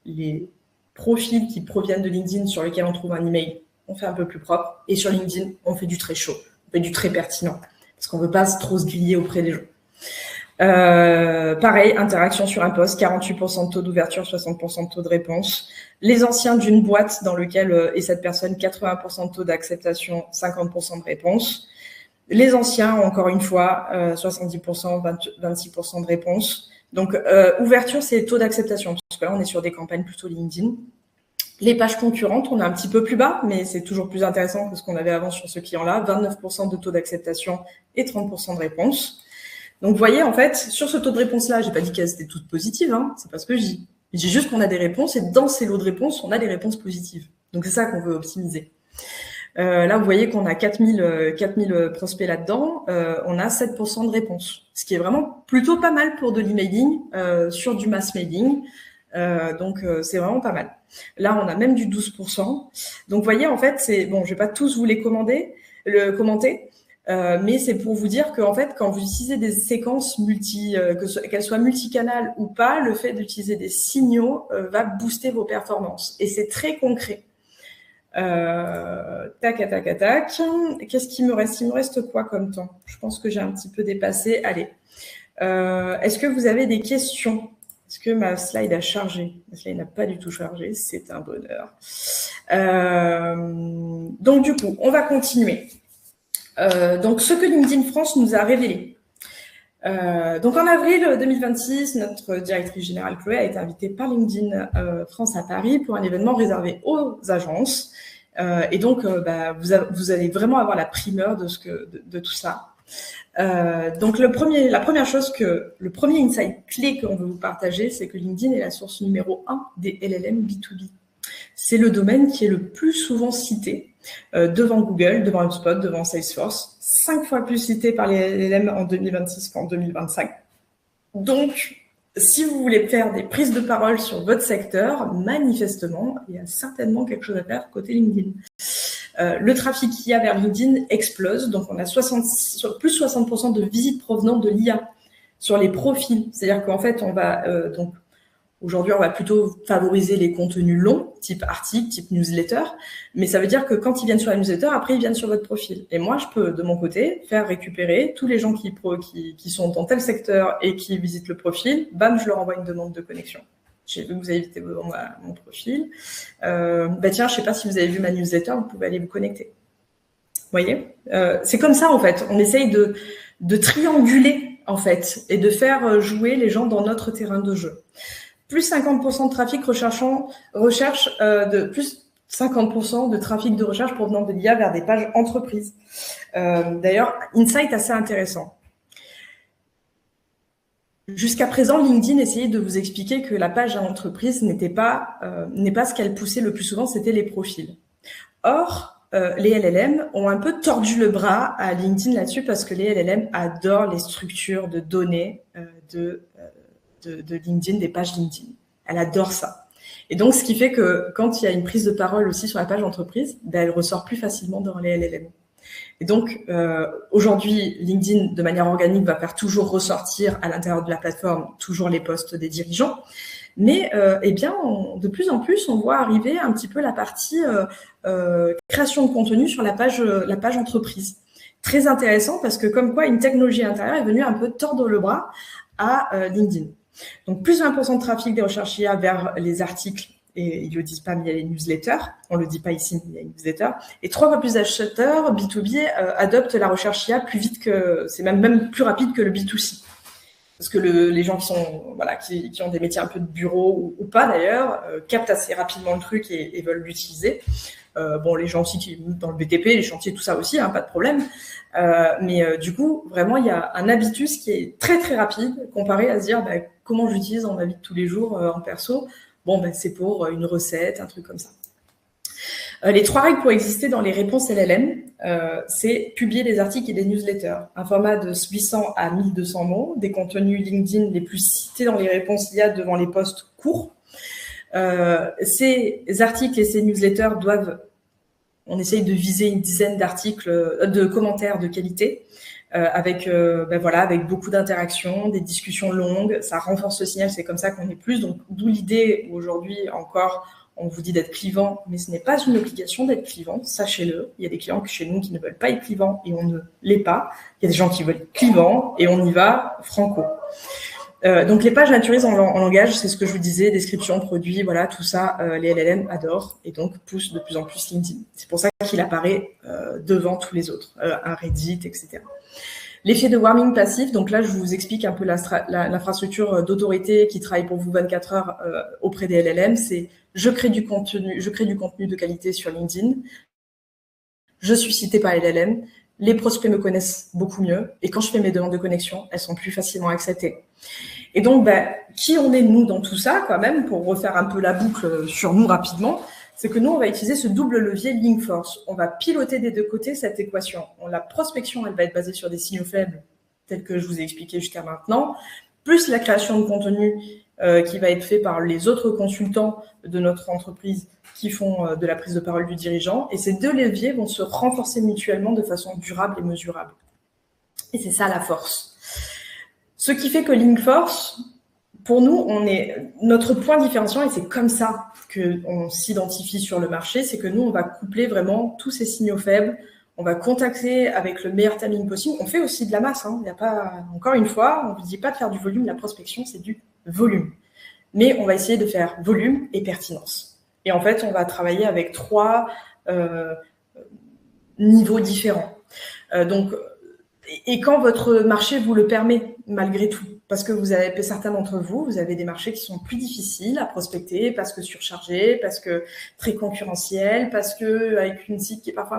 les profils qui proviennent de LinkedIn sur lesquels on trouve un email, on fait un peu plus propre. Et sur LinkedIn, on fait du très chaud, on fait du très pertinent, parce qu'on ne veut pas trop se griller auprès des gens. Pareil, interaction sur un post, 48% de taux d'ouverture, 60% de taux de réponse. Les anciens d'une boîte dans lequel est cette personne, 80% de taux d'acceptation, 50% de réponse. Les anciens, encore une fois, 70%, 26% de réponse. Donc, ouverture, c'est taux d'acceptation, parce que là, on est sur des campagnes plutôt LinkedIn. Les pages concurrentes, on est un petit peu plus bas, mais c'est toujours plus intéressant que ce qu'on avait avant sur ce client-là. 29% de taux d'acceptation et 30% de réponse. Donc, vous voyez, en fait, sur ce taux de réponse-là, j'ai pas dit qu'elles étaient toutes positives, hein, c'est pas ce que je dis. Je dis juste qu'on a des réponses, et dans ces lots de réponses, on a des réponses positives. Donc, c'est ça qu'on veut optimiser. Là, vous voyez qu'on a 4000 prospects là-dedans. On a 7% de réponses, ce qui est vraiment plutôt pas mal pour de l'emailing sur du mass mailing. Donc, c'est vraiment pas mal. Là, on a même du 12%. Donc, vous voyez, en fait, c'est bon. Je vais pas tous vous les commenter, mais c'est pour vous dire qu'en fait, quand vous utilisez des séquences qu'elles soient multicanales ou pas, le fait d'utiliser des signaux va booster vos performances. Et c'est très concret. Tac. Qu'est-ce qu'il me reste? Il me reste quoi comme temps? Je pense que j'ai un petit peu dépassé. Allez. Est-ce que vous avez des questions? Est-ce que ma slide a chargé? Ma slide n'a pas du tout chargé. C'est un bonheur. Donc, du coup, on va continuer. Donc, ce que LinkedIn France nous a révélé. Donc, en avril 2026, notre directrice générale Chloé a été invitée par LinkedIn France à Paris pour un événement réservé aux agences. Et donc, vous allez vraiment avoir la primeur de tout ça. Donc, le premier insight clé qu'on veut vous partager, c'est que LinkedIn est la source numéro 1 des LLM B2B. C'est le domaine qui est le plus souvent cité devant Google, devant HubSpot, devant Salesforce, 5 fois plus cité par les LLM en 2026 qu'en 2025. Donc, si vous voulez faire des prises de parole sur votre secteur, manifestement, il y a certainement quelque chose à faire côté LinkedIn. Le trafic qu'il y a vers LinkedIn explose, donc on a plus 60% de visites provenant de l'IA sur les profils. C'est-à-dire qu'en fait, aujourd'hui, on va plutôt favoriser les contenus longs, type article, type newsletter. Mais ça veut dire que quand ils viennent sur la newsletter, après, ils viennent sur votre profil. Et moi, je peux, de mon côté, faire récupérer tous les gens qui sont dans tel secteur et qui visitent le profil. Bam, je leur envoie une demande de connexion. J'ai vu que vous avez visité mon profil. Tiens, je sais pas si vous avez vu ma newsletter, vous pouvez aller vous connecter. Vous voyez, c'est comme ça, en fait. On essaye de trianguler, en fait, et de faire jouer les gens dans notre terrain de jeu. plus 50% de trafic de plus 50% de trafic de recherche provenant de l'IA vers des pages entreprises. D'ailleurs, insight assez intéressant. Jusqu'à présent, LinkedIn essayait de vous expliquer que la page à entreprise n'est pas ce qu'elle poussait le plus souvent, c'était les profils. Or, les LLM ont un peu tordu le bras à LinkedIn là-dessus parce que les LLM adorent les structures de données de LinkedIn, des pages LinkedIn. Elle adore ça. Et donc, ce qui fait que quand il y a une prise de parole aussi sur la page entreprise, elle ressort plus facilement dans les LLM. Et donc, aujourd'hui, LinkedIn, de manière organique, va faire toujours ressortir à l'intérieur de la plateforme toujours les posts des dirigeants. Mais de plus en plus, on voit arriver un petit peu la partie création de contenu sur la page entreprise. Très intéressant parce que comme quoi une technologie intérieure est venue un peu tordre le bras à LinkedIn. Donc, plus de 20% de trafic des recherches IA vers les articles, et ils le disent pas, mais il y a les newsletters. On le dit pas ici, mais il y a les newsletters. Et 3 fois plus d'acheteurs B2B adoptent la recherche IA plus vite c'est même plus rapide que le B2C. Parce que les gens qui ont des métiers un peu de bureau ou pas d'ailleurs, captent assez rapidement le truc et veulent l'utiliser. Les gens aussi qui dans le BTP, les chantiers, tout ça aussi, pas de problème. Mais du coup, vraiment, il y a un habitus qui est très très rapide comparé à se dire comment j'utilise dans ma vie de tous les jours en perso. C'est pour une recette, un truc comme ça. Les 3 règles pour exister dans les réponses LLM, c'est publier des articles et des newsletters. Un format de 800 à 1200 mots, des contenus LinkedIn les plus cités dans les réponses IA devant les posts courts. Ces articles et ces newsletters on essaye de viser une dizaine de commentaires de qualité, avec beaucoup d'interactions, des discussions longues. Ça renforce le signal, c'est comme ça qu'on est plus. Donc, d'où l'idée où aujourd'hui encore, on vous dit d'être clivant, mais ce n'est pas une obligation d'être clivant, sachez-le. Il y a des clients chez nous qui ne veulent pas être clivants et on ne l'est pas. Il y a des gens qui veulent être clivants et on y va franco. Donc, les pages naturisent en langage, c'est ce que je vous disais, description, produit, voilà, tout ça, les LLM adorent et donc poussent de plus en plus LinkedIn. C'est pour ça qu'il apparaît devant tous les autres, un Reddit, etc. L'effet de warming passif, donc là, je vous explique un peu l'infrastructure d'autorité qui travaille pour vous 24 heures auprès des LLM, c'est je crée du contenu de qualité sur LinkedIn, je suis cité par les LLM, les prospects me connaissent beaucoup mieux et quand je fais mes demandes de connexion, elles sont plus facilement acceptées. Et donc, qui on est, nous, dans tout ça, quand même, pour refaire un peu la boucle sur nous rapidement, c'est que nous, on va utiliser ce double levier Link Force. On va piloter des deux côtés cette équation. La prospection, elle va être basée sur des signaux faibles, tels que je vous ai expliqué jusqu'à maintenant, plus la création de contenu qui va être fait par les autres consultants de notre entreprise qui font de la prise de parole du dirigeant. Et ces deux leviers vont se renforcer mutuellement de façon durable et mesurable. Et c'est ça la force. Ce qui fait que Linkforce, pour nous, notre point différenciant, et c'est comme ça qu'on s'identifie sur le marché, c'est que nous, on va coupler vraiment tous ces signaux faibles, on va contacter avec le meilleur timing possible. On fait aussi de la masse, Il n'y a pas, encore une fois, on ne vous dit pas de faire du volume, la prospection, c'est du volume. Mais on va essayer de faire volume et pertinence. Et en fait, on va travailler avec 3 niveaux différents. Et quand votre marché vous le permet, malgré tout, parce que certains d'entre vous, vous avez des marchés qui sont plus difficiles à prospecter, parce que surchargés, parce que très concurrentiels, parce que avec une site qui est parfois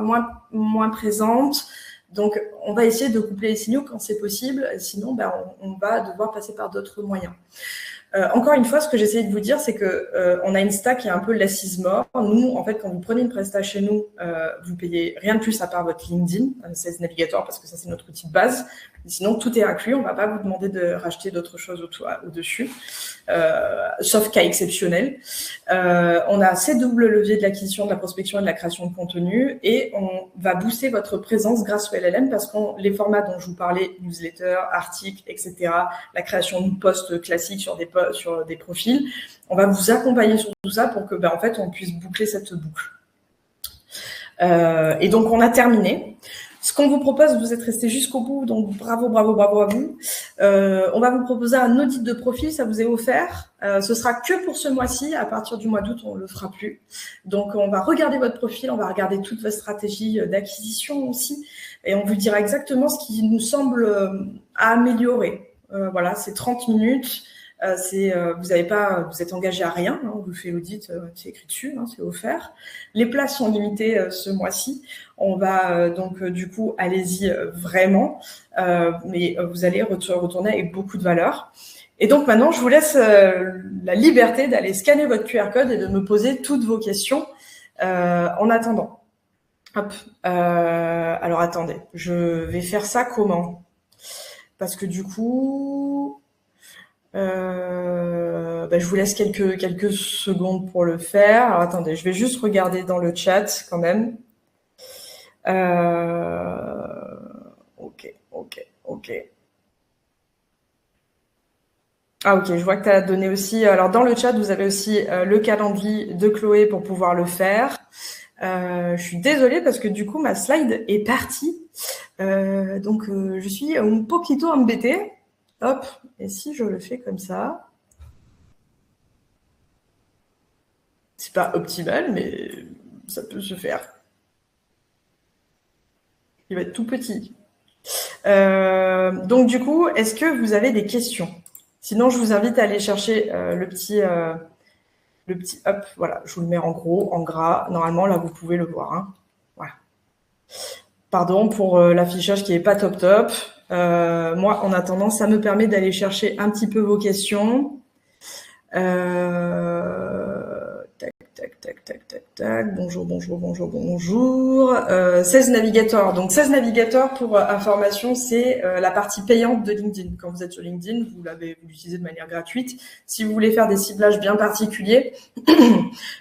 moins présente. Donc, on va essayer de coupler les signaux quand c'est possible, sinon, on va devoir passer par d'autres moyens. Encore une fois, ce que j'essayais de vous dire, c'est que on a une stack qui est un peu l'assise mort. Nous, en fait, quand vous prenez une prestation chez nous, vous payez rien de plus à part votre LinkedIn, Sales Navigator, parce que ça, c'est notre outil de base. Sinon, tout est inclus. On ne va pas vous demander de racheter d'autres choses au-dessus, sauf cas exceptionnel. On a ces doubles leviers de l'acquisition, de la prospection et de la création de contenu, et on va booster votre présence grâce au LLM parce que les formats dont je vous parlais, newsletter, articles, etc., la création de posts classiques sur des profils, on va vous accompagner sur tout ça pour que, en fait, on puisse boucler cette boucle. Et donc, on a terminé. Ce qu'on vous propose, vous êtes resté jusqu'au bout, donc bravo à vous. On va vous proposer un audit de profil, ça vous est offert. Ce sera que pour ce mois-ci, à partir du mois d'août, on ne le fera plus. Donc, on va regarder votre profil, on va regarder toute votre stratégie d'acquisition aussi, et on vous dira exactement ce qui nous semble à améliorer. Voilà, c'est 30 minutes. Vous êtes engagé à rien, hein, on vous fait l'audit, c'est écrit dessus, hein, c'est offert. Les places sont limitées ce mois-ci. On va donc du coup, allez-y vraiment, mais vous allez retourner avec beaucoup de valeur. Et donc maintenant, je vous laisse la liberté d'aller scanner votre QR code et de me poser toutes vos questions en attendant. Hop. Alors attendez, je vais faire ça comment? Parce que du coup, je vous laisse quelques secondes pour le faire. Alors attendez, je vais juste regarder dans le chat quand même. Ok. Ah ok, je vois que tu as donné aussi. Alors dans le chat, vous avez aussi le calendrier de Chloé pour pouvoir le faire. Je suis désolée parce que du coup ma slide est partie. Donc je suis un poquito embêtée. Hop, et si je le fais comme ça, c'est pas optimal, mais ça peut se faire. Il va être tout petit. Donc du coup, est-ce que vous avez des questions? Sinon, je vous invite à aller chercher le petit, hop, voilà, je vous le mets en gros, en gras. Normalement, là, vous pouvez le voir. Hein. Voilà. Pardon pour l'affichage qui est pas top. Moi, en attendant, ça me permet d'aller chercher un petit peu vos questions. Tac. Bonjour. 16 navigateurs. Donc 16 navigateurs, pour information, c'est la partie payante de LinkedIn. Quand vous êtes sur LinkedIn, vous l'utilisez de manière gratuite. Si vous voulez faire des ciblages bien particuliers,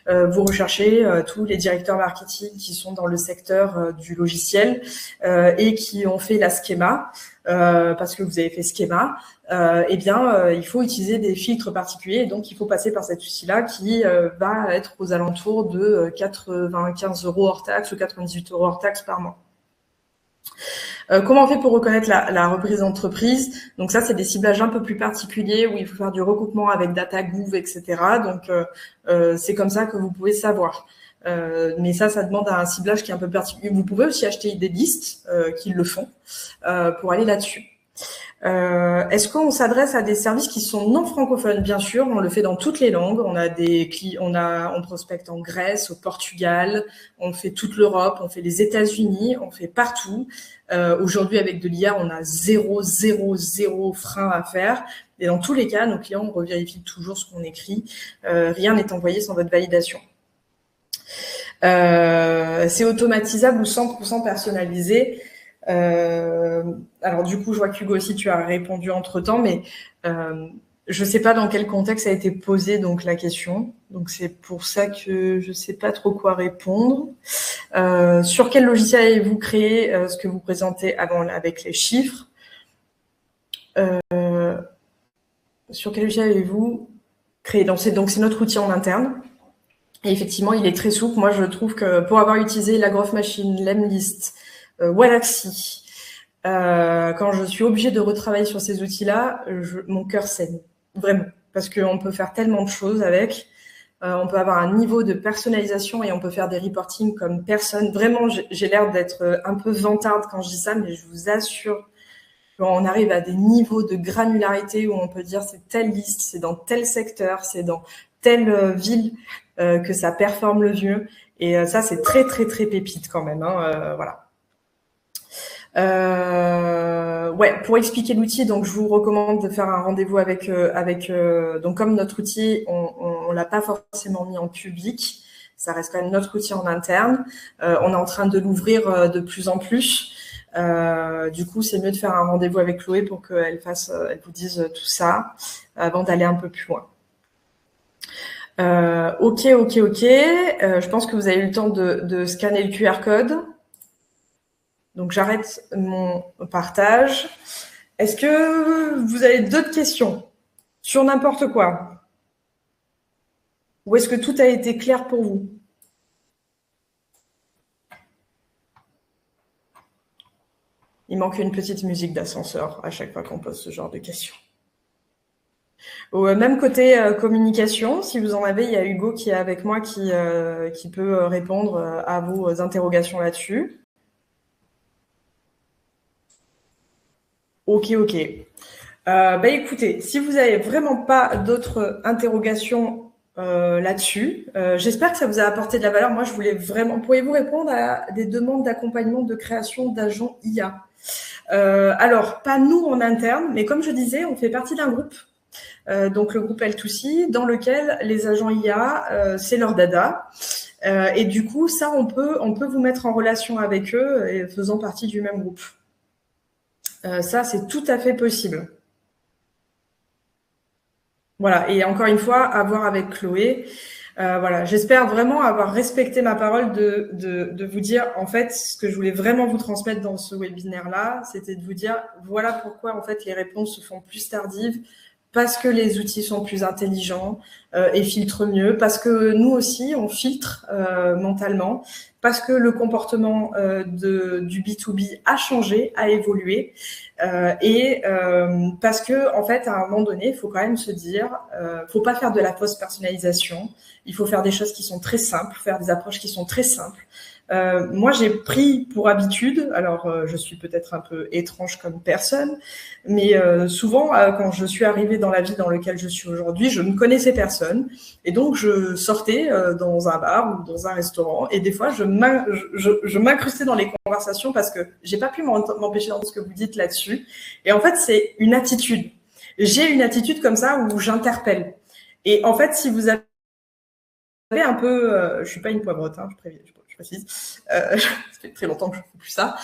vous recherchez tous les directeurs marketing qui sont dans le secteur du logiciel et qui ont fait la schéma. Parce que vous avez fait schéma, il faut utiliser des filtres particuliers, et donc il faut passer par cet outil-là qui va être aux alentours de 95 € hors taxe ou 98 € hors taxe par mois. Comment on fait pour reconnaître la reprise d'entreprise? Donc ça, c'est des ciblages un peu plus particuliers où il faut faire du recoupement avec DataGouv, etc. Donc c'est comme ça que vous pouvez savoir. Mais ça demande un ciblage qui est un peu particulier. Vous pouvez aussi acheter des listes qui le font pour aller là-dessus. Est-ce qu'on s'adresse à des services qui sont non francophones? Bien sûr, on le fait dans toutes les langues. On a on prospecte en Grèce, au Portugal, on fait toute l'Europe, on fait les États-Unis, on fait partout. Aujourd'hui, avec de l'IA, on a zéro frein à faire. Et dans tous les cas, nos clients, on revérifie toujours ce qu'on écrit. Rien n'est envoyé sans votre validation. C'est automatisable ou 100% personnalisé. Alors du coup, je vois qu'Hugo aussi, tu as répondu entre-temps, mais je sais pas dans quel contexte a été posée donc la question. Donc c'est pour ça que je sais pas trop quoi répondre. Sur quel logiciel avez-vous créé ce que vous présentez avant avec les chiffres? Sur quel logiciel avez-vous créé? Donc c'est notre outil en interne. Et effectivement, il est très souple. Moi, je trouve que pour avoir utilisé la Growth Machine, Lemlist, Wallaxy, quand je suis obligée de retravailler sur ces outils-là, mon cœur saigne, vraiment, parce qu'on peut faire tellement de choses avec. On peut avoir un niveau de personnalisation et on peut faire des reporting comme personne. Vraiment, j'ai l'air d'être un peu vantarde quand je dis ça, mais je vous assure, on arrive à des niveaux de granularité où on peut dire c'est telle liste, c'est dans tel secteur, c'est dans telle ville que ça performe le mieux. Et ça, c'est très pépite quand même. Hein, voilà. Pour expliquer l'outil, donc je vous recommande de faire un rendez-vous avec donc comme notre outil, on l'a pas forcément mis en public, ça reste quand même notre outil en interne. On est en train de l'ouvrir de plus en plus. Du coup, c'est mieux de faire un rendez-vous avec Chloé pour qu'elle vous dise tout ça avant d'aller un peu plus loin. Ok. Je pense que vous avez eu le temps de scanner le QR code. Donc, j'arrête mon partage. Est-ce que vous avez d'autres questions sur n'importe quoi? Ou est-ce que tout a été clair pour vous? Il manque une petite musique d'ascenseur à chaque fois qu'on pose ce genre de questions. Même côté communication, si vous en avez, il y a Hugo qui est avec moi qui peut répondre à vos interrogations là-dessus. Ok. Écoutez, si vous n'avez vraiment pas d'autres interrogations là-dessus, j'espère que ça vous a apporté de la valeur. Moi, je voulais vraiment... Pourriez-vous répondre à des demandes d'accompagnement de création d'agents IA? Alors, pas nous en interne, mais comme je disais, on fait partie d'un groupe, donc le groupe L2C, dans lequel les agents IA, c'est leur dada. Et du coup, ça, on peut vous mettre en relation avec eux et faisant partie du même groupe. Ça, c'est tout à fait possible. Voilà, et encore une fois, à voir avec Chloé. Voilà, j'espère vraiment avoir respecté ma parole de vous dire, en fait, ce que je voulais vraiment vous transmettre dans ce webinaire-là, c'était de vous dire, voilà pourquoi, en fait, les réponses se font plus tardives, parce que les outils sont plus intelligents et filtrent mieux, parce que nous aussi, on filtre mentalement, parce que le comportement du B2B a changé, a évolué, et parce que, en fait, à un moment donné, il faut quand même se dire, faut pas faire de la fausse personnalisation, il faut faire des choses qui sont très simples, faire des approches qui sont très simples. Moi, j'ai pris pour habitude, alors je suis peut-être un peu étrange comme personne, mais souvent, quand je suis arrivée dans la vie dans laquelle je suis aujourd'hui, je ne connaissais personne. Et donc, je sortais dans un bar ou dans un restaurant. Et des fois, je m'incrustais dans les conversations parce que j'ai pas pu m'empêcher d'entendre ce que vous dites là-dessus. Et en fait, c'est une attitude. J'ai une attitude comme ça où j'interpelle. Et en fait, si vous avez un peu... je suis pas une poivrotte, hein, je précise. Ça fait très longtemps que je ne fais plus ça.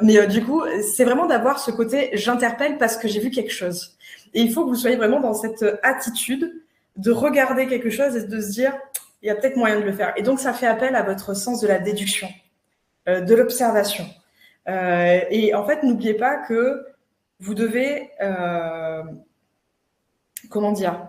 Mais du coup, c'est vraiment d'avoir ce côté « j'interpelle parce que j'ai vu quelque chose ». Et il faut que vous soyez vraiment dans cette attitude de regarder quelque chose et de se dire « il y a peut-être moyen de le faire ». Et donc, ça fait appel à votre sens de la déduction, de l'observation. Et en fait, n'oubliez pas que vous devez... comment dire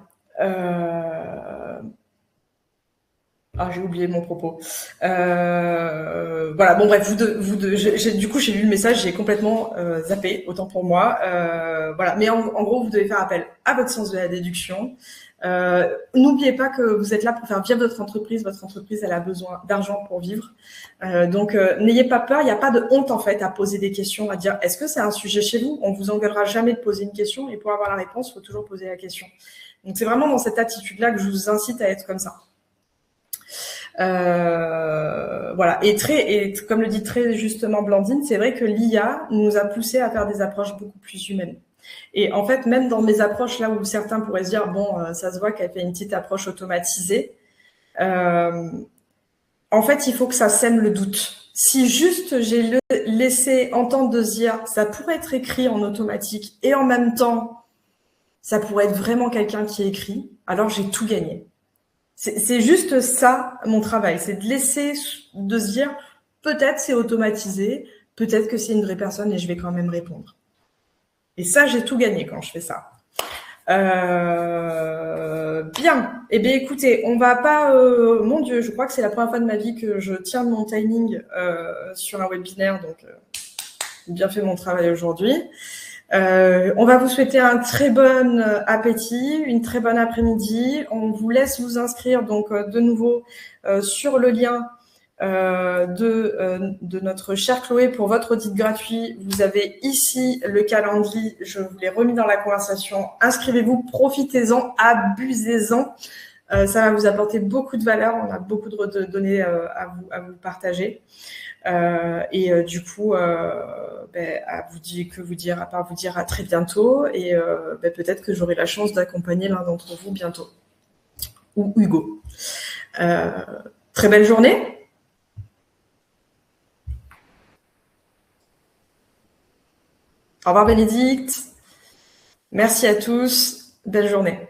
Ah, j'ai oublié mon propos. Voilà, bon bref, du coup j'ai lu le message, j'ai complètement zappé, autant pour moi. Voilà, mais en gros, vous devez faire appel à votre sens de la déduction. N'oubliez pas que vous êtes là pour faire vivre votre entreprise. Votre entreprise, elle a besoin d'argent pour vivre. Donc, n'ayez pas peur. Il n'y a pas de honte en fait à poser des questions, à dire est-ce que c'est un sujet chez vous? On vous engueulera jamais de poser une question, et pour avoir la réponse, il faut toujours poser la question. Donc, c'est vraiment dans cette attitude-là que je vous incite à être comme ça. Voilà. Et comme le dit très justement Blandine, c'est vrai que l'IA nous a poussé à faire des approches beaucoup plus humaines. Et en fait, même dans mes approches là où certains pourraient se dire bon, ça se voit qu'elle fait une petite approche automatisée. En fait, il faut que ça sème le doute. Si juste j'ai laissé entendre de se dire ça pourrait être écrit en automatique et en même temps ça pourrait être vraiment quelqu'un qui écrit, alors j'ai tout gagné. C'est juste ça, mon travail. C'est de laisser, de se dire, peut-être c'est automatisé, peut-être que c'est une vraie personne et je vais quand même répondre. Et ça, j'ai tout gagné quand je fais ça. Bien. Eh bien, écoutez, on va pas... mon Dieu, je crois que c'est la première fois de ma vie que je tiens mon timing sur un webinaire. Donc, j'ai bien fait mon travail aujourd'hui. On va vous souhaiter un très bon appétit, une très bonne après-midi. On vous laisse vous inscrire donc de nouveau sur le lien de notre chère Chloé pour votre audit gratuit. Vous avez ici le calendrier, je vous l'ai remis dans la conversation. Inscrivez-vous, profitez-en, abusez-en. Ça va vous apporter beaucoup de valeur. On a beaucoup de données à vous partager. Du coup, que vous dire, à part vous dire à très bientôt, et peut-être que j'aurai la chance d'accompagner l'un d'entre vous bientôt, ou Hugo. Très belle journée. Au revoir Bénédicte. Merci à tous. Belle journée.